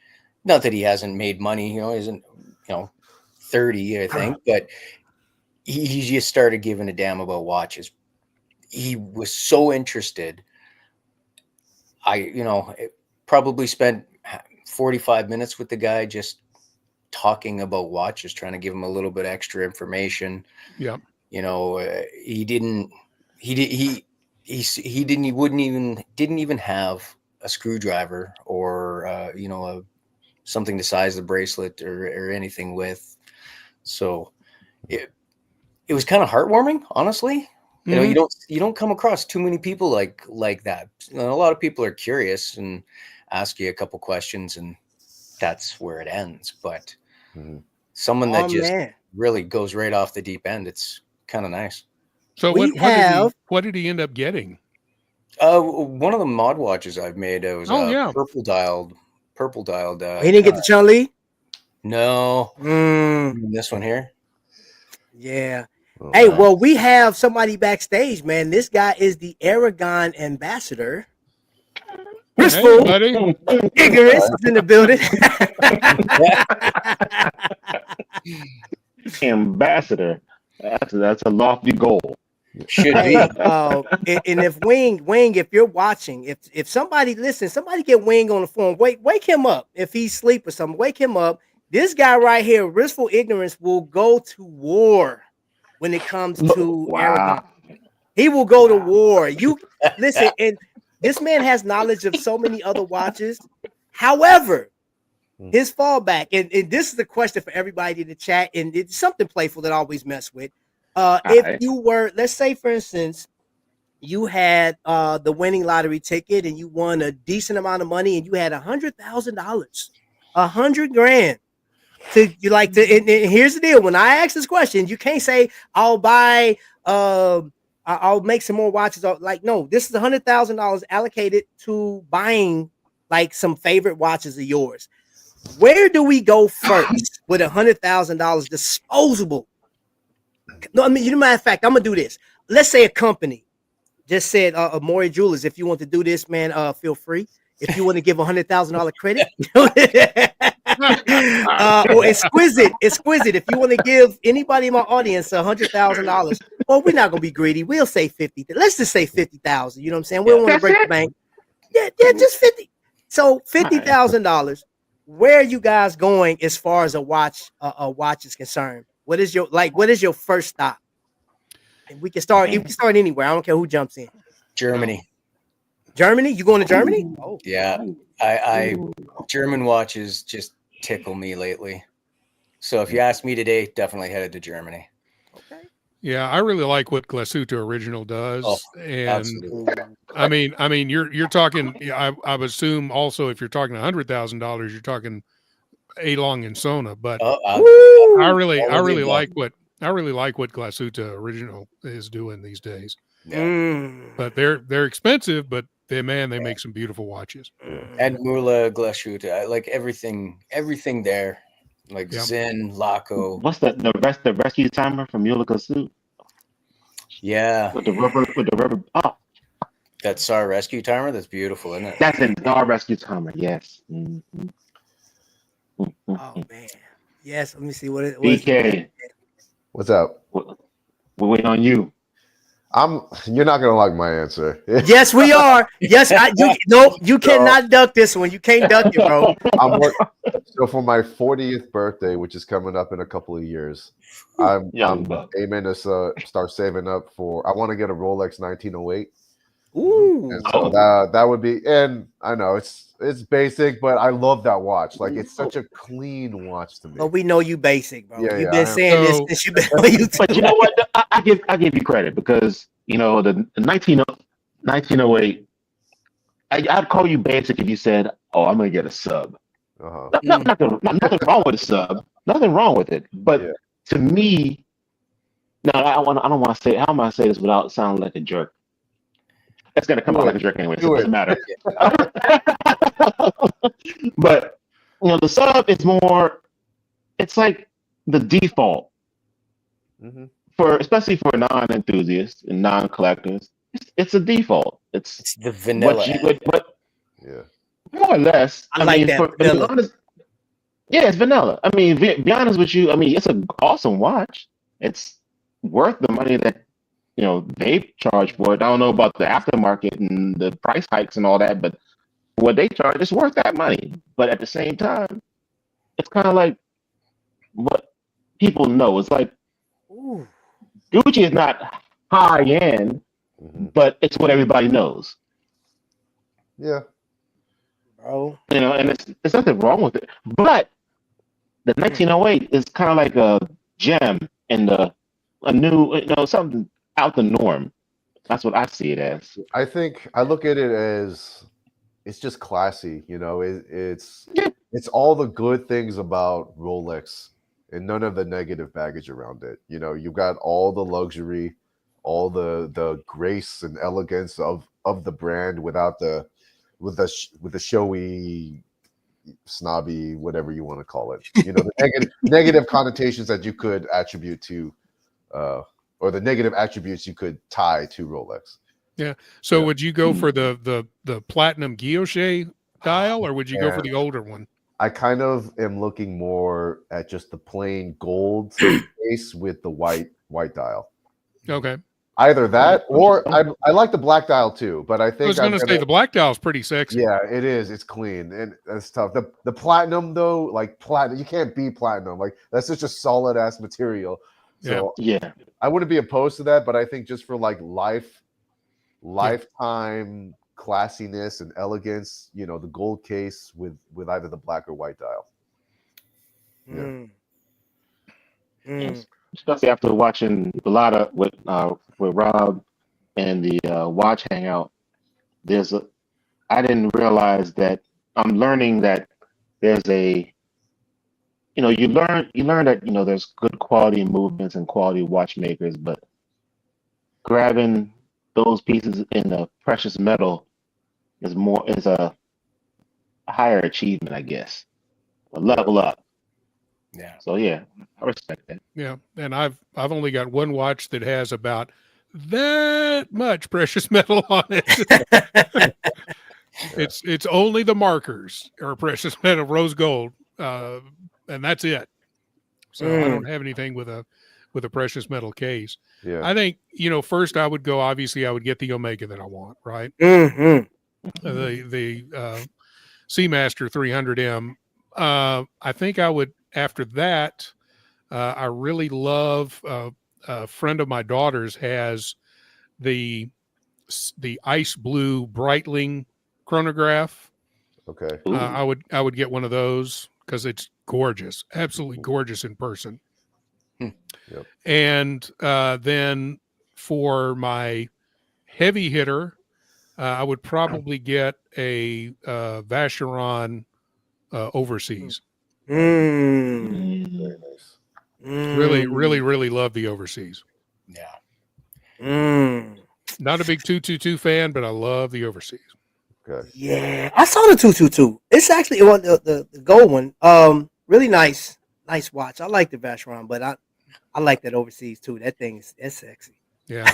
not that he hasn't made money, isn't, 30, I think, but he just started giving a damn about watches. He was so interested. Probably spent 45 minutes with the guy just talking about watches, trying to give him a little bit extra information. Yeah. He didn't even have a screwdriver or something to size the bracelet or anything with. So it was kind of heartwarming, honestly. You don't come across too many people like that. A lot of people are curious and ask you a couple questions, and that's where it ends. But someone that really goes right off the deep end, it's kind of nice. So what did he end up getting? One of the mod watches I've made, it was purple dialed. He didn't get the Chun-Li? No. This one here. Yeah. Oh, hey, well, we have somebody backstage, man. This guy is the Aragon ambassador. Bristol, buddy. Ignorance is in the building. Ambassador. That's a lofty goal. Should be. And if Wing, if you're watching, if somebody get Wing on the phone, wake him up. If he's asleep or something, wake him up. This guy right here, Wistful Ignorance, will go to war when it comes to Aragon. He will go to war. You listen, and this man has knowledge of so many other watches. However, his fallback, and this is the question for everybody in the chat, and it's something playful that I always mess with. If you were, let's say, for instance, you had the winning lottery ticket and you won a decent amount of money and you had $100,000, $100,000 and here's the deal. When I ask this question, you can't say I'll buy, I'll make some more watches. No, this is $100,000 allocated to buying like some favorite watches of yours. Where do we go first with $100,000 disposable? No, I mean, matter of fact, I'm gonna do this. Let's say a company just said, Moyers Jewelers, if you want to do this, man, feel free. If you want to give $100,000 credit, or exquisite. If you want to give anybody in my audience $100,000, well, we're not gonna be greedy. We'll say 50. Let's just say 50,000. You know what I'm saying? We don't want to break the bank. Yeah, just 50. So $50,000. Where are you guys going as far as a watch is concerned? What is your first stop? And we can start. You can start anywhere. I don't care who jumps in. Germany. You going to Germany? Oh yeah. I German watches just tickle me lately. So if you ask me today, definitely headed to Germany. Okay. Yeah, I really like what Glasuta Original does. And absolutely. I mean, you're talking. I would assume also if you're talking $100,000, you're talking A-Long and Sona. But I really like what Glasuta Original is doing these days. Yeah. But they're expensive, but they make some beautiful watches. And Mula Glasuta, I like everything there. Like Zen, Laco. What's the rescue timer from Mula Glasuta? Yeah. With the rubber. Oh. That SAR rescue timer, that's beautiful, isn't it? That's a SAR rescue timer, yes. Mm-hmm. Oh man. Yes, let me see what it BK. What's up? We're waiting on you. You're not gonna like my answer. Yes, we are. Yes, you cannot duck this one. You can't duck it, bro. So for my 40th birthday, which is coming up in a couple of years, I'm aiming to start saving up for. I want to get a Rolex 1908. Ooh, and so that would be. And I know it's basic, but I love that watch. Like it's such a clean watch to me. But we know you basic, bro. You've been saying this since you've been. But you know what? I give you credit because the 1908. I'd call you basic if you said, "Oh, I'm gonna get a sub." Nothing wrong with a sub. Nothing wrong with it. But to me, no, I don't want to say. How am I say this without sounding like a jerk? It's gonna come Do out like it. a jerk anyway, Do so it it. doesn't matter. But the sub is more. It's like the default Hmm. especially for non-enthusiasts and non-collectors. It's a default. It's the vanilla end. What Yeah. more or less. I like that but to be vanilla. honest, yeah, it's vanilla. I mean, be honest with you. I mean, it's an awesome watch. It's worth the money that they charge for it. I don't know about the aftermarket and the price hikes and all that, but what they charge, it's worth that money. But at the same time, it's kind of like what people know. It's like Ooh. Gucci is not high end, Hmm. but it's what everybody knows. Yeah. Bro. And it's nothing wrong with it. But the 1908 is kind of like a gem in a new, something out the norm. That's what I see it as. I think I look at it as it's just classy. It's all the good things about Rolex and none of the negative baggage around it. You've got all the luxury, all the grace and elegance of the brand without the showy, snobby, whatever you want to call it. The negative connotations that you could attribute to or the negative attributes you could tie to Rolex. Yeah. So would you go for the platinum guilloche dial, or would you go for the older one? I kind of am looking more at just the plain gold case with the white dial. Okay. Either that, or I like the black dial too. But I think I was going to say the black dial is pretty sexy. Yeah, it is. It's clean and it's tough. The platinum though, like platinum, you can't beat platinum. Like that's such a solid ass material. So yeah, I wouldn't be opposed to that, but I think just for like lifetime classiness and elegance, the gold case with either the black or white dial. Especially after watching a lot of with Rob and the watch hangout. I didn't realize that I'm learning that there's you learn that there's good quality movements and quality watchmakers, but grabbing those pieces in the precious metal is a higher achievement, I guess. A level up. Yeah. So yeah, I respect that. Yeah, and I've only got one watch that has about that much precious metal on it. It's only the markers are precious metal, rose gold, and that's it. So I don't have anything with a precious metal case. Yeah. I think first I would get the Omega that I want, right? The Seamaster 300M. I think I would. After that, I really love. A friend of my daughter's has the ice blue Breitling chronograph. Okay. I would get one of those because it's gorgeous, absolutely gorgeous in person. Yep. And then for my heavy hitter, I would probably get a Vacheron Overseas. Very nice. Really, really, really love the Overseas. Yeah. Not a big 222 fan, but I love the Overseas. Okay. Yeah, I saw the 222. It's actually the gold one. Really nice watch. I like the Vacheron, but I like that Overseas too. That thing is sexy. Yeah,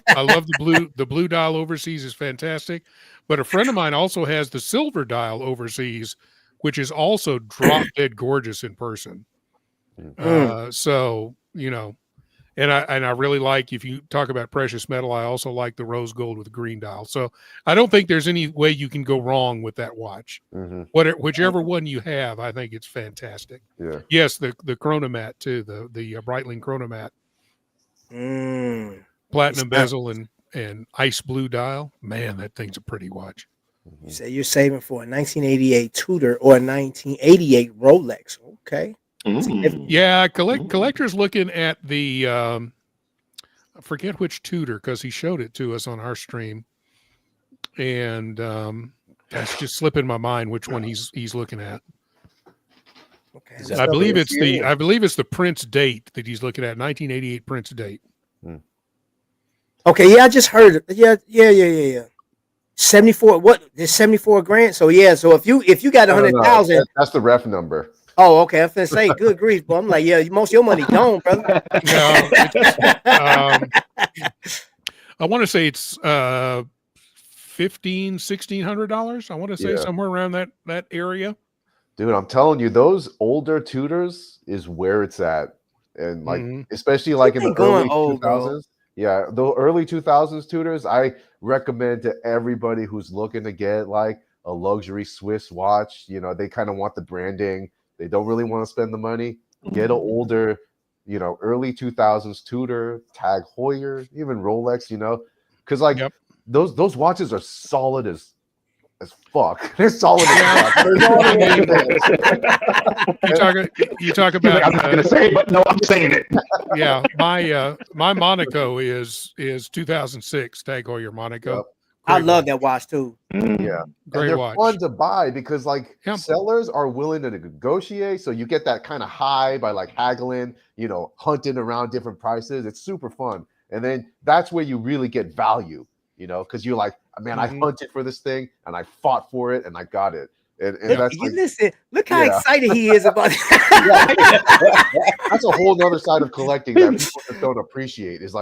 I love the blue dial Overseas is fantastic. But a friend of mine also has the silver dial Overseas, which is also drop dead gorgeous in person. So and I really like, if you talk about precious metal, I also like the rose gold with the green dial. So I don't think there's any way you can go wrong with that watch. Whichever one you have, I think it's fantastic. Yeah. Yes, the chronomat too, the Breitling chronomat. Platinum bezel and ice blue dial. Man, that thing's a pretty watch. You say you're saving for a 1988 Tudor or a 1988 Rolex. Okay. Yeah, collector's looking at the I forget which Tudor because he showed it to us on our stream, and that's just slipping my mind which one he's looking at. Okay. I believe it's the Prince date that he's looking at, 1988 Prince date. Okay, yeah, I just heard it. Yeah. 74. What? There's 74 grand. So yeah. So if you got No, no, no. 100,000. That's the ref number. Oh, okay. I'm finna say, good grief, but I'm like, yeah, most of your money gone, brother. No, I want to say it's $1,600. I want to say Yeah. somewhere around that area. Dude, I'm telling you, those older tutors is where it's at. And like, especially like in the early 2000s. Yeah, the early 2000s tutors, I recommend to everybody who's looking to get like a luxury Swiss watch. You know, they kind of want the branding. They don't really want to spend the money. Get an older, you know, early 2000s Tudor, Tag Heuer, even Rolex, you know, because like those watches are solid as fuck. They're solid as fuck. You talk about. I'm not gonna say it, but no, I'm saying it. Yeah, my Monaco is 2006 Tag Heuer Monaco. Yep. I love that watch too. Yeah, great and they're watch. fun to buy because like sellers are willing to negotiate, so you get that kind of high by like haggling, you know, hunting around different prices. It's super fun, and then that's where you really get value, you know, because you're like, man, I hunted for this thing and I fought for it and I got it. And that's like, listen, look how excited he is about it. That's a whole nother side of collecting that people just don't appreciate. Is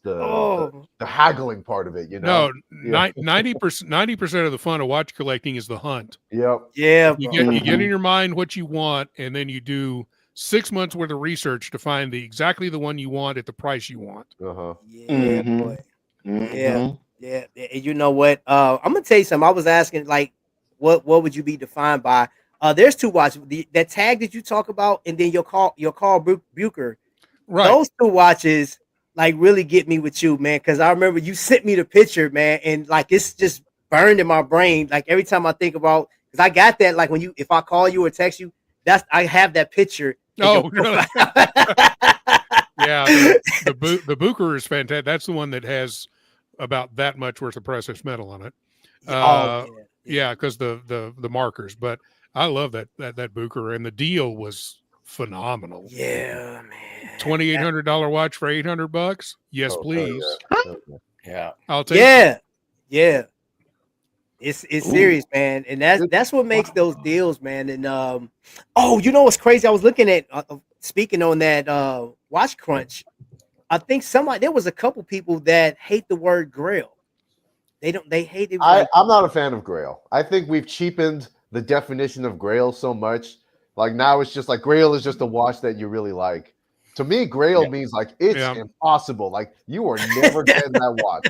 the haggling part of it, you know? No, 90% of the fun of watch collecting is the hunt. Yep. Yeah. You get in your mind what you want, and then you do 6 months worth of research to find exactly the one you want at the price you want. Yeah, boy. Yeah. Yeah. And you know what? I'm gonna tell you something. I was asking, like, what would you be defined by? There's two watches. That tag that you talk about, and then your Carl Bucher. Right. Those two watches like really get me with you, man. Because I remember you sent me the picture, man, and like it's just burned in my brain. Like every time I think about, because I got that, like if I call you or text you, I have that picture. Oh, really? Yeah, the Bucher is fantastic. That's the one that has about that much worth of precious metal on it. Yeah, because the markers. But I love that Bucher, and the deal was phenomenal. Yeah, man. $2,800 watch for $800. Yes, please. Yeah, I'll take. Yeah. It's serious, man, and that's what makes those deals, man. And you know what's crazy? I was looking at speaking on that Watch Crunch. I think there was a couple people that hate the word Grail. They hate it. I'm not a fan of Grail. I think we've cheapened the definition of Grail so much. Like now it's just like Grail is just a watch that you really like. To me, Grail means like it's impossible. Like you are never getting that watch.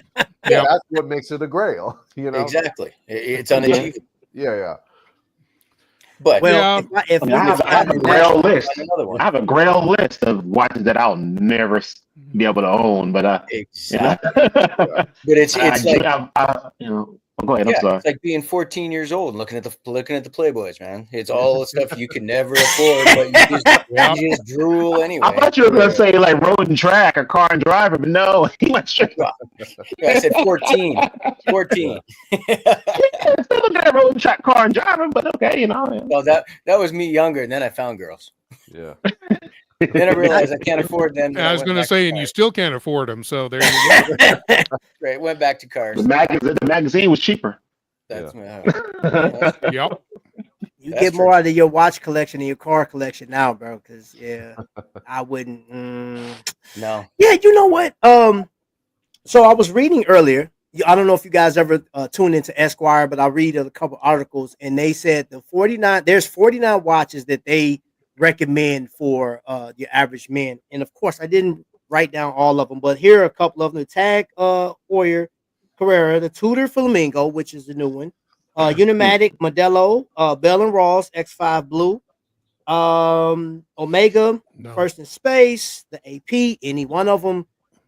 Yeah, that's what makes it a Grail. You know exactly. It's unachievable. Yeah. But I have a Grail list. I have a Grail list of watches that I'll never be able to own. But exactly. But it's like go ahead. I'm sorry. It's like being 14 years old and looking at the Playboys, man. It's all the stuff you can never afford, but you just drool anyway. I thought you were gonna say like road and track or car and driver, but no, he went straight. I said 14. 14. Still looking at road and track, car and driver, but okay, you know. Well, that was me younger, and then I found girls. Yeah. Then I realized I can't afford them. I was going to say, and you still can't afford them. So there you go. Right. Went back to cars. The magazine was cheaper. That's yep. You get more out of your watch collection than your car collection now, bro. Because I wouldn't. No. Yeah, you know what? So I was reading earlier. I don't know if you guys ever tune into Esquire, but I read a couple articles, and they said there's 49 watches that they recommend for your average man. And of course, I didn't write down all of them, but here are a couple of them: the Tag Heuer Carrera, the Tudor Flamingo, which is the new one, Unimatic Modelo, Bell and Ross X5 Blue, Omega First in Space, the AP, any one of them,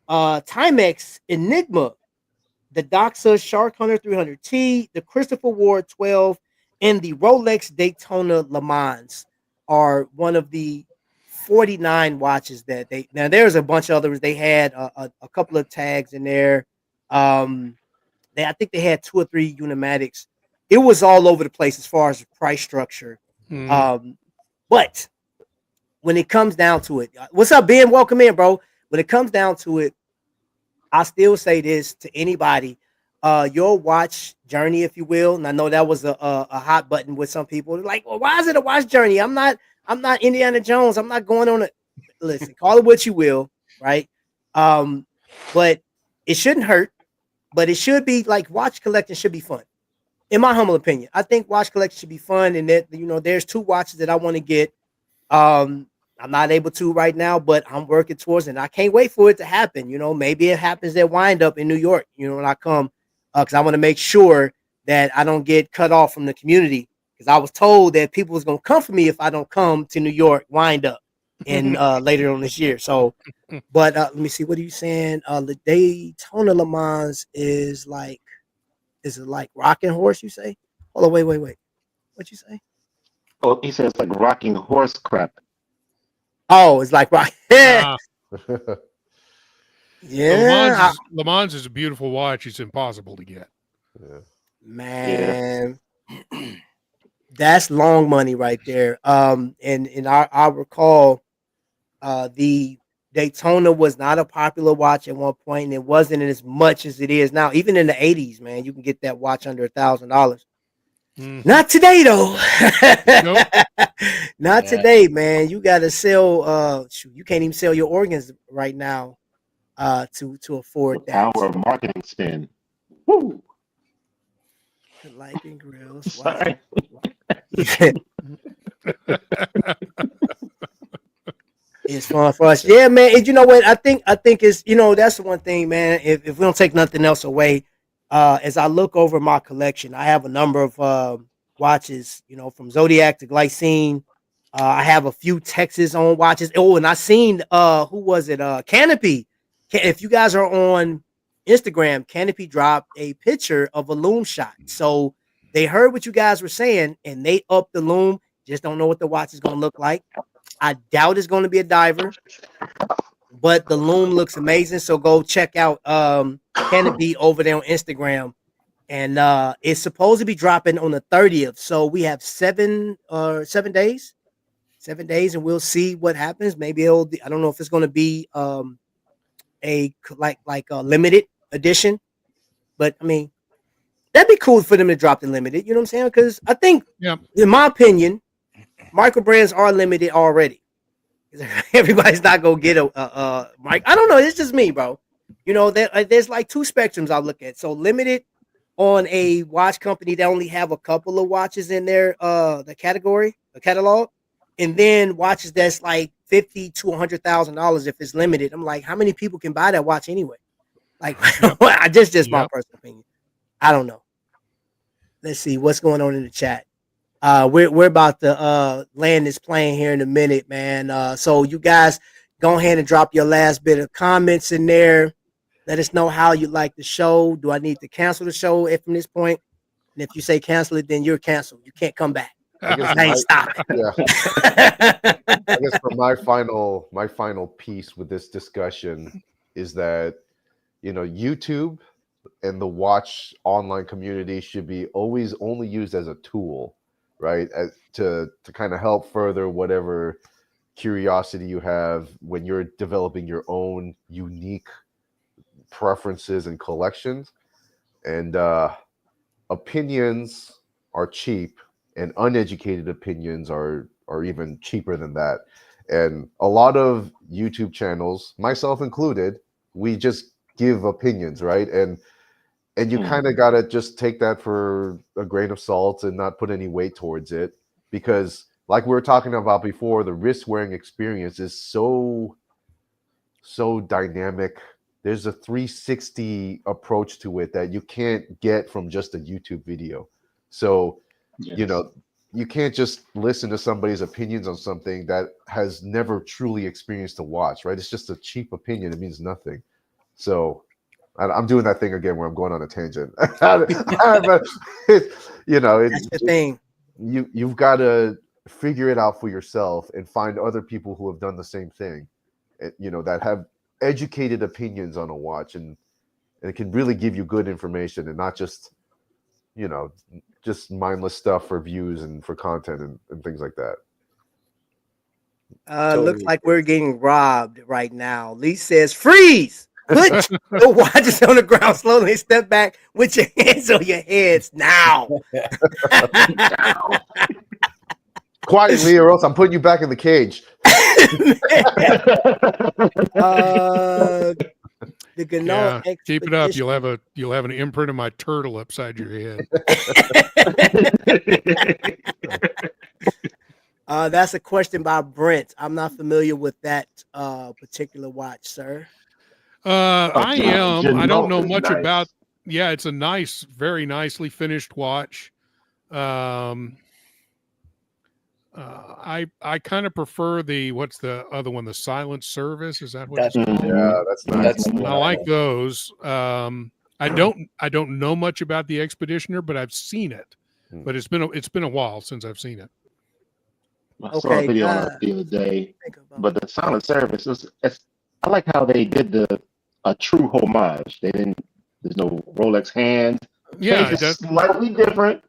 Timex Enigma, the Doxa Shark Hunter 300T, the Christopher Ward 12, and the Rolex Daytona Le Mans are one of the 49 watches that now there's a bunch of others. They had a couple of tags in there. I think they had 2 or 3 Unimatics. It was all over the place as far as the price structure. But when it comes down to it, what's up, Ben? Welcome in, bro. When it comes down to it, I still say this to anybody. your watch journey, if you will. And I know that was a hot button with some people. They're like, well, why is it a watch journey? I'm not Indiana Jones. I'm not going on a listen, call it what you will, right? Um, but it shouldn't hurt, but it should be like watch collecting should be fun. In my humble opinion, I think watch collection should be fun, and that there's two watches that I want to get. Um, I'm not able to right now, but I'm working towards it. And I can't wait for it to happen. Maybe it happens at Wind Up in New York. When I come, because I want to make sure that I don't get cut off from the community. Because I was told that people was gonna come for me if I don't come to New York Wind Up in later on this year. So, but let me see. What are you saying? The Daytona Le Mans is it like Rocking Horse? You say? Hold on, wait. What you say? Oh, he says like rocking horse crap. Oh, it's like rock. Yeah, The yeah. Le Mans is a beautiful watch. It's impossible to get. Yeah. Man, that's long money right there. And I recall, the Daytona was not a popular watch at one point, and it wasn't as much as it is now. Even in the '80s, man, you can get that watch under $1,000. Not today, though. Nope. Not today, man. You gotta sell. You can't even sell your organs right now, to afford The that. power of marketing spin. Woo! Like and grills. Sorry. It's fun for us. Yeah, man. And you know what? I think it's that's the one thing, man. If we don't take nothing else away, as I look over my collection, I have a number of watches, from Zodiac to Glycine. I have a few Texas on watches. Oh, and I seen who was it? Canopy. If you guys are on Instagram, Canopy dropped a picture of a loom shot. So they heard what you guys were saying and they upped the loom. Just don't know what the watch is gonna look like. I doubt it's going to be a diver, but the loom looks amazing. So go check out Canopy over there on Instagram. And it's supposed to be dropping on the 30th. So we have 7 days. 7 days, and we'll see what happens. Maybe I don't know if it's going to be a like a limited edition, but I mean that'd be cool for them to drop the limited. You know what I'm saying? Because I think, Yeah. in my opinion, micro brands are limited already. Everybody's not gonna get a mic. I don't know. It's just me, bro. There's like two spectrums I look at. So limited on a watch company that only have a couple of watches in their the catalog, and then watches that's like $50,000 to $100,000 if it's limited. I'm like, how many people can buy that watch anyway? Like, I just my personal opinion. I don't know. Let's see what's going on in the chat. We're about to land this plane here in a minute, man. So you guys go ahead and drop your last bit of comments in there. Let us know how you like the show. Do I need to cancel the show from this point? And if you say cancel it, then you're canceled. You can't come back. I ain't stopping. Yeah. I guess for my final piece with this discussion is that YouTube and the watch online community should be always only used as a tool, right? To kind of help further whatever curiosity you have when you're developing your own unique preferences and collections. And opinions are cheap, and uneducated opinions are even cheaper than that. And a lot of YouTube channels, myself included, we just give opinions, right? And you kind of got to just take that for a grain of salt and not put any weight towards it, because like we were talking about before, the wrist wearing experience is so dynamic. There's a 360 approach to it that you can't get from just a YouTube video. So, Yes. You can't just listen to somebody's opinions on something that has never truly experienced a watch, right? It's just a cheap opinion. It means nothing. So I'm doing that thing again where I'm going on a tangent. But That's the thing. You've got to figure it out for yourself and find other people who have done the same thing, that have educated opinions on a watch, and it can really give you good information and not just just mindless stuff for views and for content and things like that. Looks like we're getting robbed right now. Lee says freeze. Put the watches on the ground slowly and step back with your hands on your heads now. Quietly, or else I'm putting you back in the cage. The Ganal Yeah, keep it up. You'll have an imprint of my turtle upside your head. That's a question by Brent. I'm not familiar with that particular watch, sir. I am. I don't know much nice. about. Yeah, it's a nice, very nicely finished watch. I kind of prefer what's the other one? The Silent Service. Is that what That's it's called? Yeah, that's nice. That's I like those. I don't know much about the Expeditioner, but I've seen it. But it's been a while since I've seen it. I saw a video on it the other day, but the Silent Service I like how they did a true homage. There's no Rolex hands. Yeah, It's slightly different,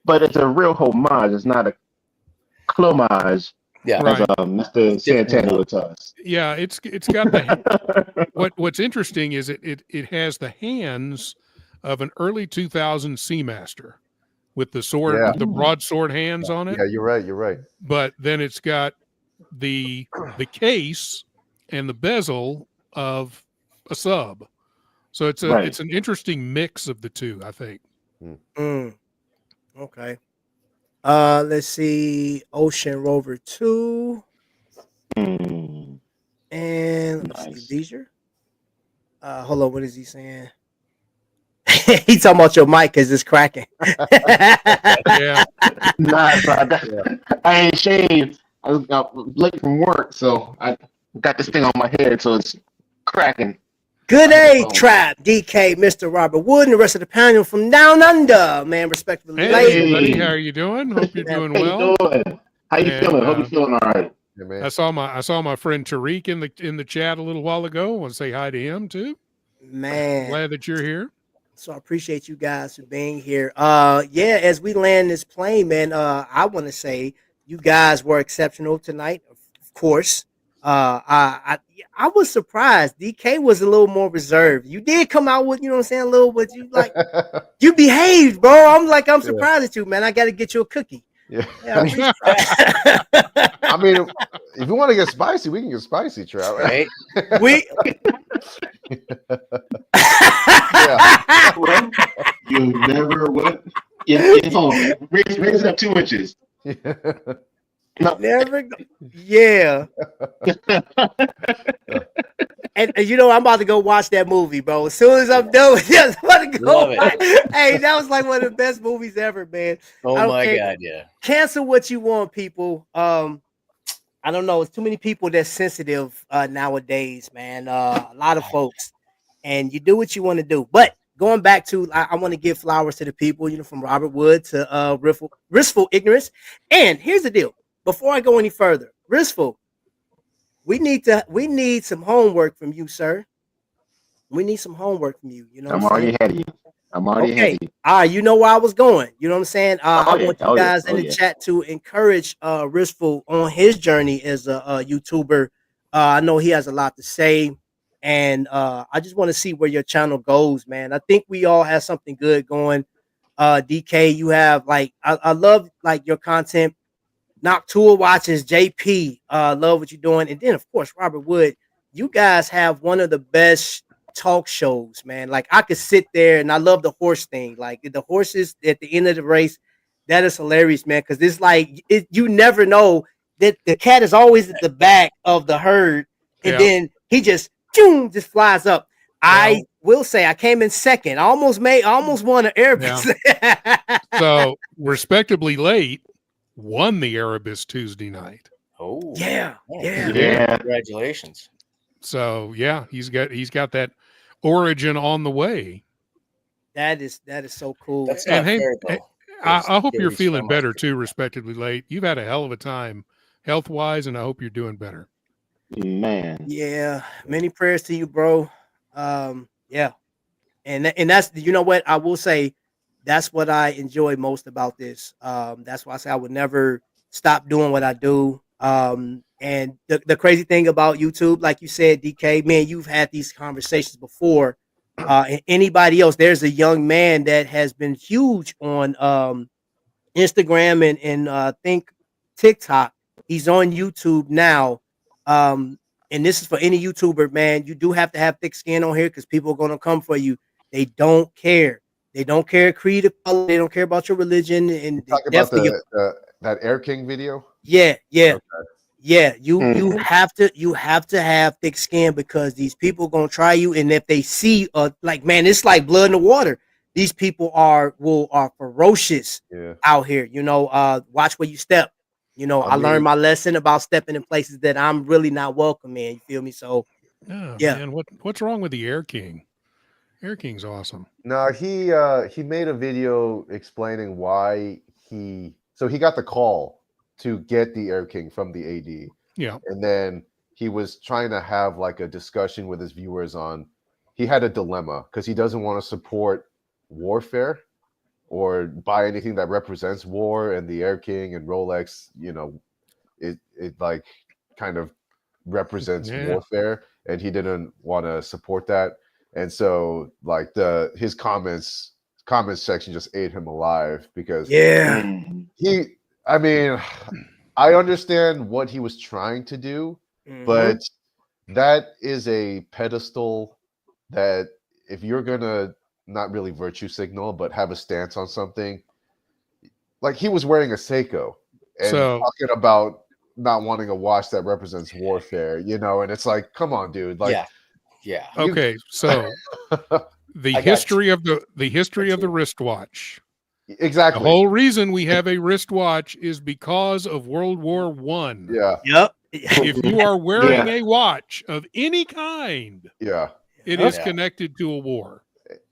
but it's a real homage. It's not a clomage, yeah. Right. as Mr. Santana would tell us. Yeah, it's got the what's interesting is it has the hands of an early 2000 Seamaster with the sword, Yeah. with the broadsword hands on it. Yeah, you're right. But then it's got the case and the bezel of a sub. So it's an interesting mix of the two, I think. Okay. Let's see. Ocean Rover 2. Mm. And let's Nice. see, Leisure. Hold on, what is he saying? He's talking about your mic because it's cracking. Yeah. Nah, I ain't shaved. I was late from work, so I got this thing on my head, so it's cracking. Good day, Trap, DK, Mr. Robert Wood, and the rest of the panel from down under, man, respectively. Hey, buddy, how are you doing? Hope you're doing How well. you doing? How you feeling? Hope you're feeling all right. Yeah, man. I saw my friend Tariq in the chat a little while ago. I want to say hi to him too. Man. Glad that you're here. So I appreciate you guys for being here. Yeah, as we land this plane, man, I want to say you guys were exceptional tonight. Of course. I was surprised. DK was a little more reserved. You did come out with, you know what I'm saying, a little, but you like you behaved, bro. I'm surprised at you, man. I got to get you a cookie. Yeah. I I mean, if you want to get spicy, we can get spicy, Trout. Right? we Yeah. Well, you never what? It's on. Raise it up 2 inches. No. never go. Yeah. And you know, I'm about to go watch that movie, bro. As soon as I'm done with this, I'm about to go. Love it. Hey, that was like one of the best movies ever, man. Oh I don't my care. God, yeah. Cancel what you want, people. I don't know. It's too many people that's sensitive nowadays, man. A lot of folks, and you do what you want to do. But going back to, I want to give flowers to the people, you know, from Robert Wood to Ristful Ignorance. And here's the deal. Before I go any further, Ristful, we need some homework from you, sir. We need some homework from you. You know, I'm already ahead of you. I'm already ahead of you. All right, you know where I was going. You know what I'm saying? I want you guys in the yeah. chat to encourage Ristful on his journey as a YouTuber. I know he has a lot to say, and I just want to see where your channel goes, man. I think we all have something good going. DK, you have I love like your content. Noctua watches, JP, love what you're doing, and then of course Robert Wood. You guys have one of the best talk shows, man. Like I could sit there, and I love the horse thing. Like the horses at the end of the race, that is hilarious, man. Because it's like you never know that the cat is always at the back of the herd, and then he just flies up. I will say I came in second. I almost won an Erebus. So respectably late. Won the Erebus Tuesday night. Oh yeah. Congratulations. So yeah, he's got that origin on the way. That is so cool. That's not fair, though. I hope you're feeling better too, respectively late. You've had a hell of a time health wise, and I hope you're doing better. Man. Yeah, many prayers to you, bro. Yeah, and that's, you know what I will say. That's what I enjoy most about this. That's why I say I would never stop doing what I do. And the crazy thing about YouTube, like you said, DK, man, you've had these conversations before. And anybody else, there's a young man that has been huge on Instagram and think TikTok. He's on YouTube now. And this is for any YouTuber, man. You do have to have thick skin on here because people are gonna come for you. They don't care. They don't care creed or color. They don't care about your religion. And they Talk about definitely that Air King video. yeah. Okay. Yeah, you Mhm. have to have thick skin because these people gonna try you, and if they see like man, it's like blood in the water. These people are ferocious Yeah. out here. Watch where you step. I I learned mean, my lesson about stepping in places that I'm really not welcome in. You feel me? So Oh yeah, man, what's wrong with the Air King? Air King's awesome. no, he made a video explaining why he got the call to get the Air King from the AD. Yeah. And then he was trying to have like a discussion with his viewers on he had a dilemma because he doesn't want to support warfare or buy anything that represents war, and the Air King and Rolex, it like kind of represents Yeah. warfare, and he didn't want to support that. And so like his comments section just ate him alive because yeah, Mhm. I mean, I understand what he was trying to do, mhm, but that is a pedestal that if you're gonna not really virtue signal, but have a stance on something, like he was wearing a Seiko and So talking about not wanting a watch that represents warfare, and it's like, come on, dude. Like, Yeah. you, okay, so the I got history of the you. wristwatch. The exactly. whole reason we have a wristwatch is because of World War One. Yeah, yep, If you are wearing Yeah. a watch of any kind, yeah, it Yep. is connected to a war.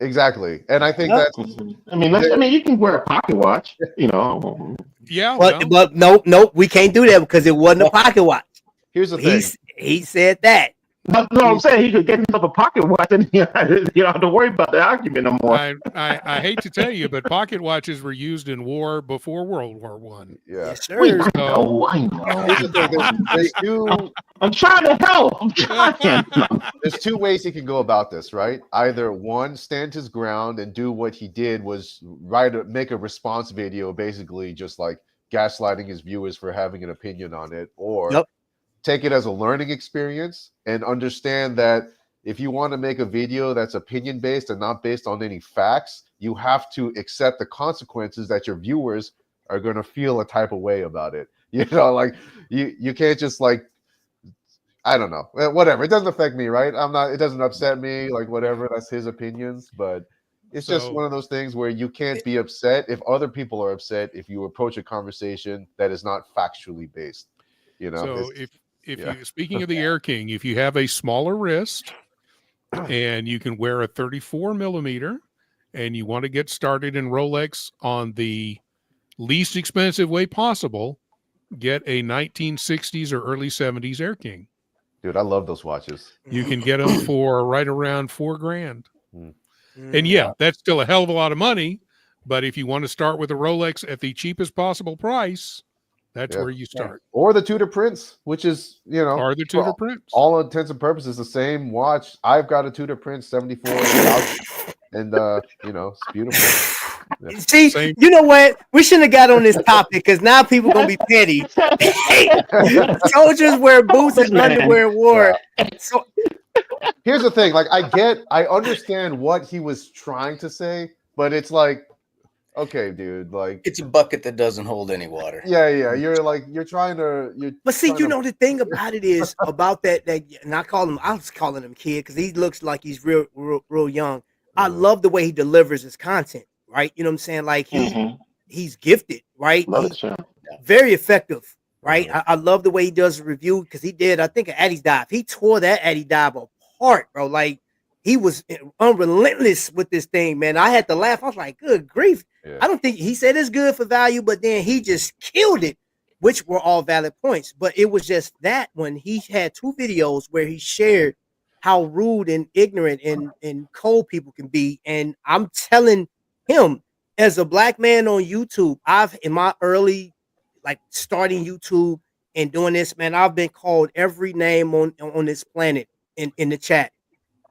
exactly. And I think Yep. that's I mean, you can wear a pocket watch, you know. Yeah, But nope, we can't do that because it wasn't a pocket watch. here's the thing. He said that. No, I'm saying he could get himself a pocket watch and you don't have to worry about the argument no more. I hate to tell you, but pocket watches were used in war before World War One. Yeah. Yes, sir. I know. Here's the thing. There's two I'm trying to help. I'm trying. there's two ways he can go about this, right? Either one, stand his ground and do what he did was make a response video, basically just like gaslighting his viewers for having an opinion on it, or Yep. take it as a learning experience and understand that if you want to make a video that's opinion based and not based on any facts, you have to accept the consequences that your viewers are going to feel a type of way about it. Like you can't just like, I don't know, whatever. It doesn't affect me, right? It doesn't upset me, like whatever. That's his opinions, but it's just So- one of those things where you can't be upset if other people are upset if you approach a conversation that is not factually based. So if yeah. you, speaking of the Air King, if you have a smaller wrist and you can wear a 34 millimeter and you want to get started in Rolex on the least expensive way possible, get a 1960s or early 70s Air King. Dude, I love those watches. You can get them for right around $4,000. Mm. And yeah, that's still a hell of a lot of money. But if you want to start with a Rolex at the cheapest possible price, that's Yeah. where you start. Or the Tudor Prince, which is, Or the Tudor for Prince. all intents and purposes, the same watch. I've got a Tudor Prince 74, and it's beautiful. Yeah. See, Same. you know what? We shouldn't have got on this topic because now people gonna be petty. Soldiers wear boots and underwear war. So Here's the thing, like I understand what he was trying to say, but it's like, okay, dude, like It's a bucket that doesn't hold any water. yeah, you're trying to but see, trying you to- know the thing about it is about that and I was calling him kid because he looks like he's real young. I love the way he delivers his content, right? You know what I'm saying? Like he's gifted, right? Love He's it, sure. very effective, right? I love the way he does a review because he did, I think, an Addy's dive. He tore that Addy dive apart, bro. Like he was unrelentless with this thing, man. I had to laugh. I was like, good grief. Yeah. I don't think he said it's good for value, but then he just killed it, which were all valid points. But it was just that when he had two videos where he shared how rude and ignorant and cold people can be. And I'm telling him, as a black man on YouTube, I've in my early like starting YouTube, and doing this, man, I've been called every name on this planet in the chat.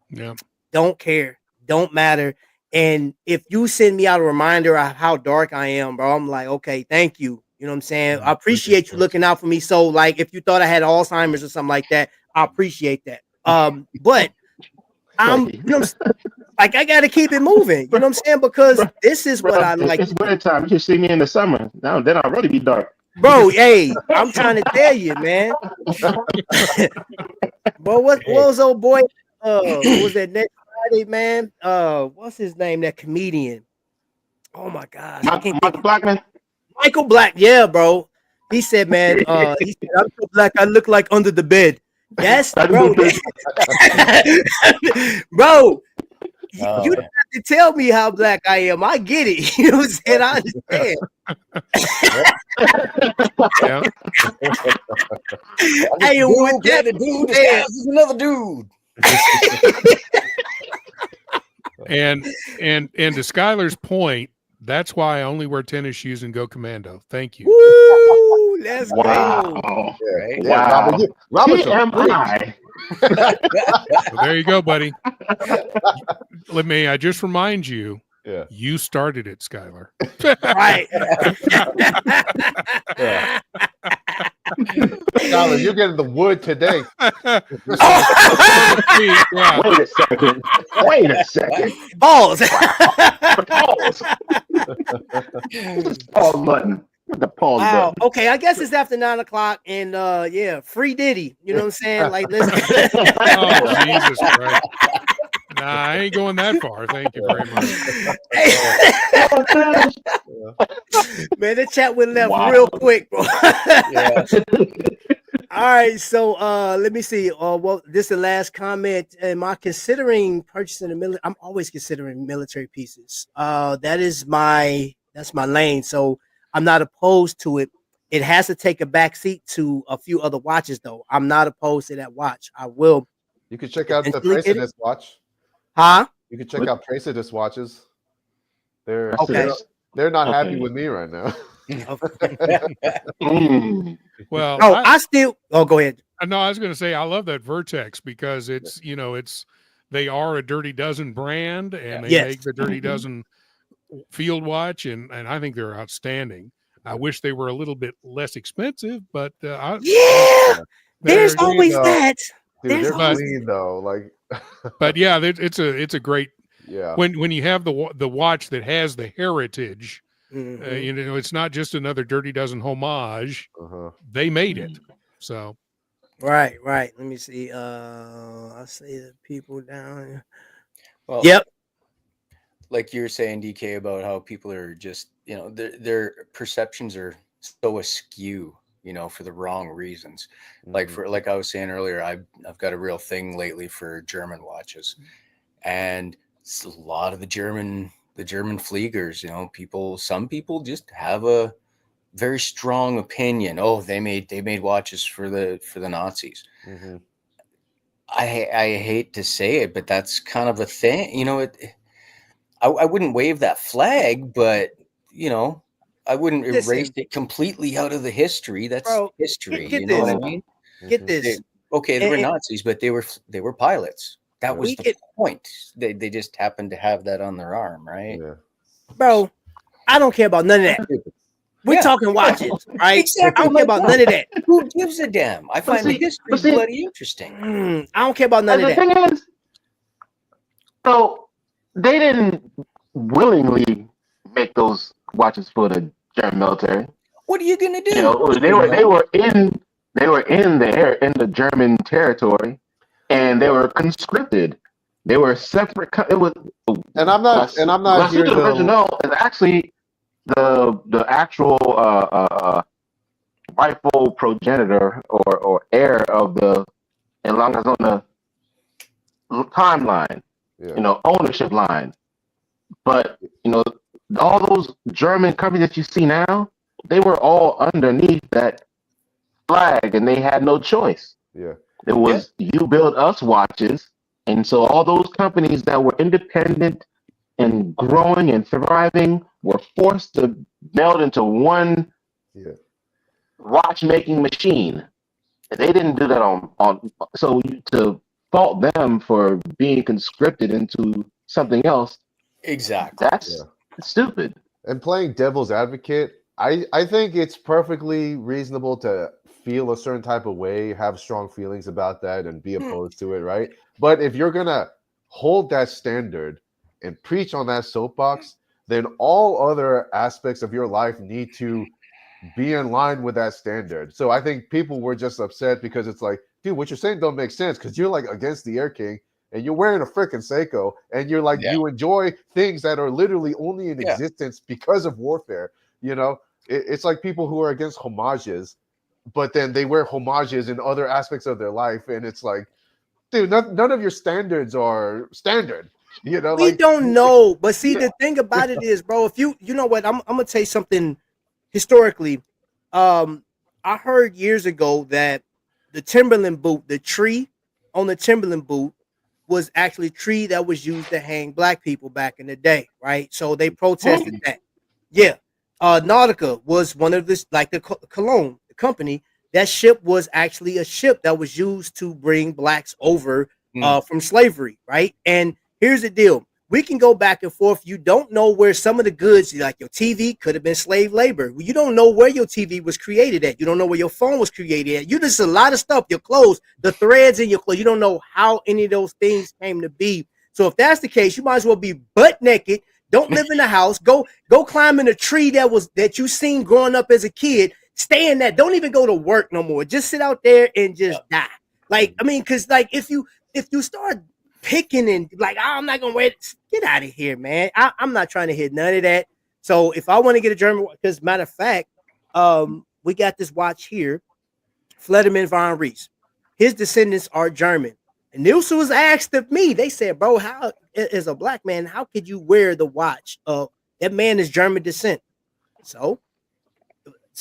Yeah. Don't care. Don't matter. And if you send me out a reminder of how dark I am, bro, I'm like, okay, thank you. You know what I'm saying? I appreciate you looking out for me. So, like, if you thought I had Alzheimer's or something like that, I appreciate that. But I'm, you know, like, I got to keep it moving. You know what I'm saying? Because this is what I like. It's winter time. You should see me in the summer. Now, then I'll really be dark. Bro, hey, I'm trying to tell you, man. Bro, what was old boy? What was that next Friday, man? What's his name? That comedian. Oh my gosh. Michael Blackman. Michael Black, yeah, bro. He said, man, he said, I'm so black, I look like under the bed. Yes, bro. Bro, you don't have to tell me how black I am. I get it. You know what I'm saying? I understand. Hey, with that, the dude is another dude. And to Skylar's point, that's why I only wear tennis shoes and go commando. Thank you. Woo, let's go. Wow. Wow. Robert, Well, there you go, buddy. I just remind you, you started it, Skylar. Right. Skylar, you're getting the wood today. Wait a second. Balls. Pause button. The pause Wow. button. Okay, I guess it's after 9 o'clock, and yeah, free Diddy. You know what I'm saying? Like, let's. Oh, Jesus Christ. Nah, I ain't going that far. Thank you very much. Man, the chat went left real quick, bro. All right, so let me see. Well, this is the last comment. Am I considering purchasing a military? I'm always considering military pieces. That's my lane. So I'm not opposed to it. It has to take a back seat to a few other watches, though. I'm not opposed to that watch. I will. You can check out the Tracidus watch. Huh? You can check out Tracidus watches. They're not happy with me right now. Well, I still. Oh, go ahead. No, I was going to say I love that Vertex because they are a Dirty Dozen brand and they make the Dirty Dozen field watch, and I think they're outstanding. I wish they were a little bit less expensive, but there's always that. Dude, they're clean though, like. But yeah, it's a great. Yeah. When you have the watch that has the heritage, it's not just another Dirty Dozen homage. They made it, so. Right. Let me see. I see the people down here. Well, yep. Like you were saying, DK, about how people are just, their perceptions are so askew, for the wrong reasons. Like I was saying earlier, I've got a real thing lately for German watches, and a lot of the German Fliegers, some people just have a very strong opinion. Oh, they made watches for the Nazis. I hate to say it, but that's kind of a thing. I wouldn't wave that flag, but I wouldn't erase it completely out of the history. That's history. Get you know this. what I mean? Get this. They were Nazis, but they were pilots. That was the point. They just happened to have that on their arm, right? Yeah. Bro, I don't care about none of that. We're talking watches, right? Exactly. I don't care about none of that. Who gives a damn? I find the history bloody interesting. I don't care about none of that. The thing is, so they didn't willingly make those watches for the German military. What are you gonna do? They were in the German territory, and they were conscripted. They were separate. It was, and I'm not here. The original is actually the actual rightful progenitor or heir of the, as long as on the timeline, ownership line. But all those German companies that you see now, they were all underneath that flag, and they had no choice. Yeah, it was you build us watches, and so all those companies that were independent and growing and thriving were forced to meld into one watchmaking machine. They didn't do that on. So to fault them for being conscripted into something else, Exactly. that's stupid. And playing devil's advocate, I think it's perfectly reasonable to feel a certain type of way, have strong feelings about that, and be opposed to it, right? But if you're gonna hold that standard and preach on that soapbox, then all other aspects of your life need to be in line with that standard. So I think people were just upset because it's like, dude, what you're saying don't make sense because you're like against the Air King and you're wearing a freaking Seiko and you're like, you enjoy things that are literally only in existence because of warfare. You know, it's like people who are against homages, but then they wear homages in other aspects of their life. And it's like, dude, none of your standards are standard. You know, We like don't know, but see, the thing about it is, bro, if you know what, I'm gonna tell you something historically. I heard years ago that the Timberland boot, the tree on the Timberland boot, was actually a tree that was used to hang black people back in the day, right? So they protested that. Yeah. Nautica was one of this, like the Cologne company. That ship was actually a ship that was used to bring blacks over from slavery, right? And here's the deal. We can go back and forth. You don't know where some of the goods, like your TV, could have been slave labor. You don't know where your TV was created at. You don't know where your phone was created at. You just a lot of stuff. Your clothes, the threads in your clothes. You don't know how any of those things came to be. So if that's the case, you might as well be butt naked. Don't live in the house. Go climb in a tree that you seen growing up as a kid. Stay in that. Don't even go to work no more. Just sit out there and just die. Like, I mean, because like if you start picking and like, oh, I'm not gonna wear it. Get out of here, man. I'm not trying to hit none of that. So if I want to get a German, because matter of fact, we got this watch here, Flederman von Rees. His descendants are German. And this was asked of me. They said, bro, how as a black man, how could you wear the watch? That man is German descent. So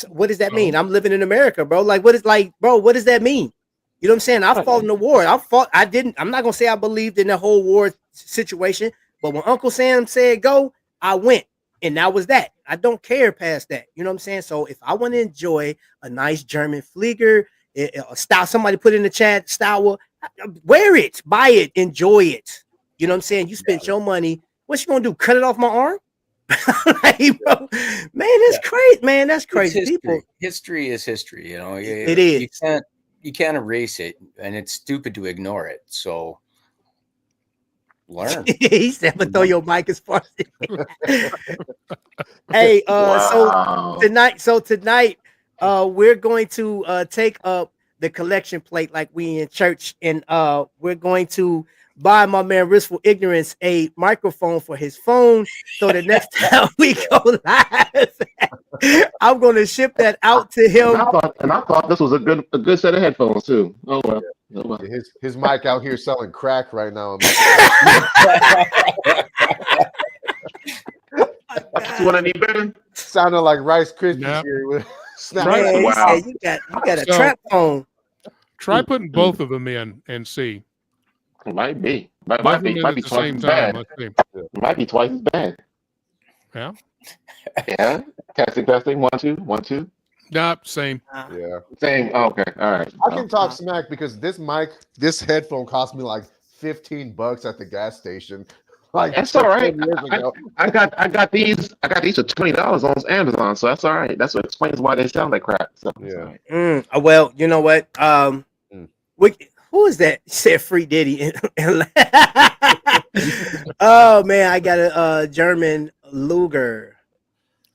what does that mean? I'm living in America, bro. Like, what does that mean? You know what I'm saying? I fought in the war. I'm not gonna say I believed in the whole war situation, but when Uncle Sam said go, I went. And that was that. I don't care past that. You know what I'm saying? So if I want to enjoy a nice German Flieger, a style, somebody put in the chat, style, wear it, buy it, enjoy it. You know what I'm saying? You spent your money. What you gonna do? Cut it off my arm? Like, bro, man, that's crazy, man. That's crazy. History is history, you know. It is. You can't erase it, and it's stupid to ignore it. So learn. He said, "But throw your mic as far as." Hey, Wow. so tonight, we're going to take up the collection plate like we in church, and we're going to buy my man Riskful Ignorance a microphone for his phone, so the next time we go live, I'm going to ship that out to him. And I thought this was a good set of headphones too. Oh well. Oh, well. His mic out here selling crack right now. You want any better? Sounded like Rice Krispies here. With Man, Wow. you got a trap phone. Try putting both of them in and see. It might be. Both Might of them be in at the twice same as time. bad. Let's see. It might be twice as bad. Yeah. Yeah. Testing. 1, 2, 1, 2. Nah, same. Yeah. Same. Oh, okay. All right. I can talk smack because this headphone cost me like $15 at the gas station. Like That's all right. 10 years ago. I got these for $20 on Amazon, so that's all right. That's what explains why they sound like crap. So Yeah. right. Well, you know what? Who is that? Said Free Diddy. Oh man, I got a German Luger.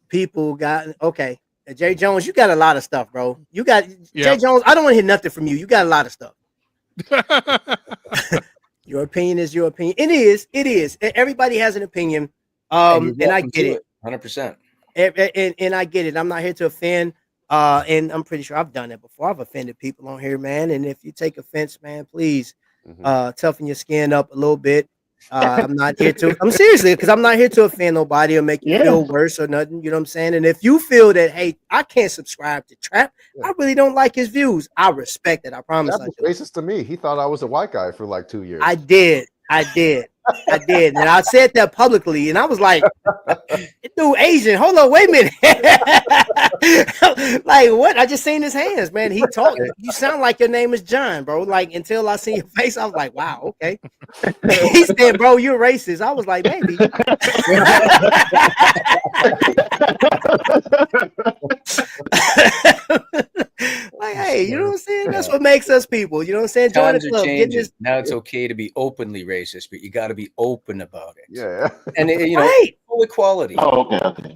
People got okay. Jay Jones, you got a lot of stuff, bro. You got Jay Jones. I don't want to hear nothing from you. You got a lot of stuff. Your opinion is your opinion. It is. Everybody has an opinion. And I get it. 100%. And I get it. I'm not here to offend. And I'm pretty sure I've done that before. I've offended people on here, man. And if you take offense, man, please toughen your skin up a little bit. I'm not here to. I'm seriously, because I'm not here to offend nobody or make you feel worse or nothing. You know what I'm saying? And if you feel that, hey, I can't subscribe to Trap, I really don't like his views. I respect it. I promise. That was racist to me. He thought I was a white guy for like 2 years. I did. And I said that publicly. And I was like, dude, dude Asian. Hold on, wait a minute. Like what? I just seen his hands, man. He talked. You sound like your name is John, bro. Like until I see your face, I was like, wow, okay. He said, bro, you're racist. I was like, maybe. Like, hey, you know what I'm saying? That's what makes us people. You know what I'm saying? Join the Times are club. changing. This... Now it's okay to be openly racist, but you got to be open about it. Yeah. And you know, Right. full equality. Oh, okay.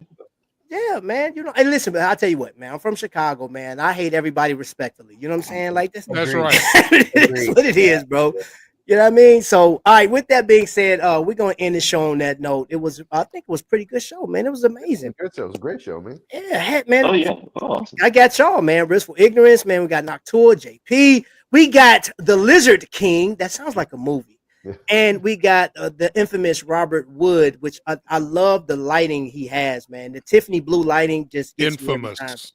Yeah, man. You know, and listen, man, I'll tell you what, man. I'm from Chicago, man. I hate everybody respectfully. You know what I'm saying? Like this. That's Agreed. right. That's what it is, bro. You know what I mean? So, all right, with that being said, we're gonna end the show on that note. I think it was a pretty good show, man. It was amazing. Good show. It was a great show, man. Yeah, heck, man. Oh yeah. Awesome. I got y'all, man. Blissful Ignorance, man. We got Noctua, JP. We got the Lizard King. That sounds like a movie. Yeah. And we got the infamous Robert Wood, which I love the lighting he has, man. The Tiffany blue lighting just gets me every time. Infamous.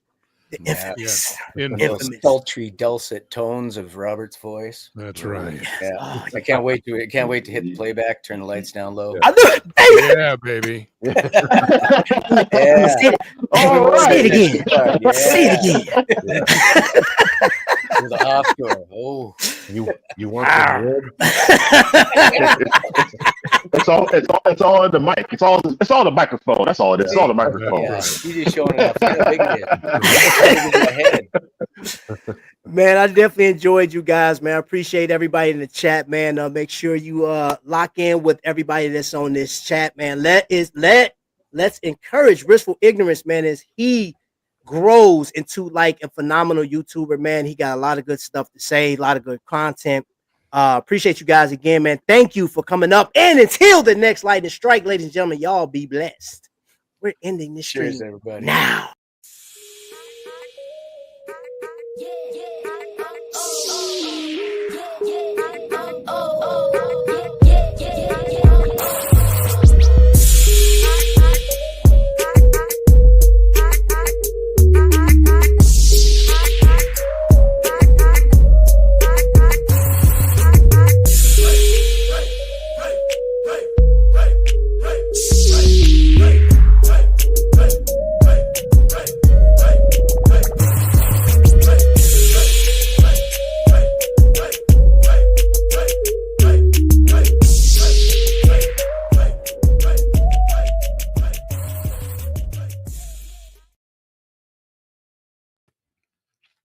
The Yeah. infamous. Infamous. Those sultry, dulcet tones of Robert's voice. That's right. Yeah, Oh, I can't wait to hit the playback. Turn the lights down low. I knew it. Hey, Yeah, baby. Yeah. All say it right. again. Yeah. Say it again. With a Oscar. Oh, You want some wood? It's all in the mic. It's all the microphone. That's all it is. It's all the microphone. yeah. You just showing enough. Look how big it is. Man, I definitely enjoyed you guys, man. I appreciate everybody in the chat, man. Make sure you lock in with everybody that's on this chat, man. Let's encourage Blissful Ignorance, man, as he grows into like a phenomenal YouTuber, man. He got a lot of good stuff to say, a lot of good content. Appreciate you guys again, man. Thank you for coming up. And until the next lightning strike, ladies and gentlemen, y'all be blessed. We're ending this stream Cheers, everybody. now.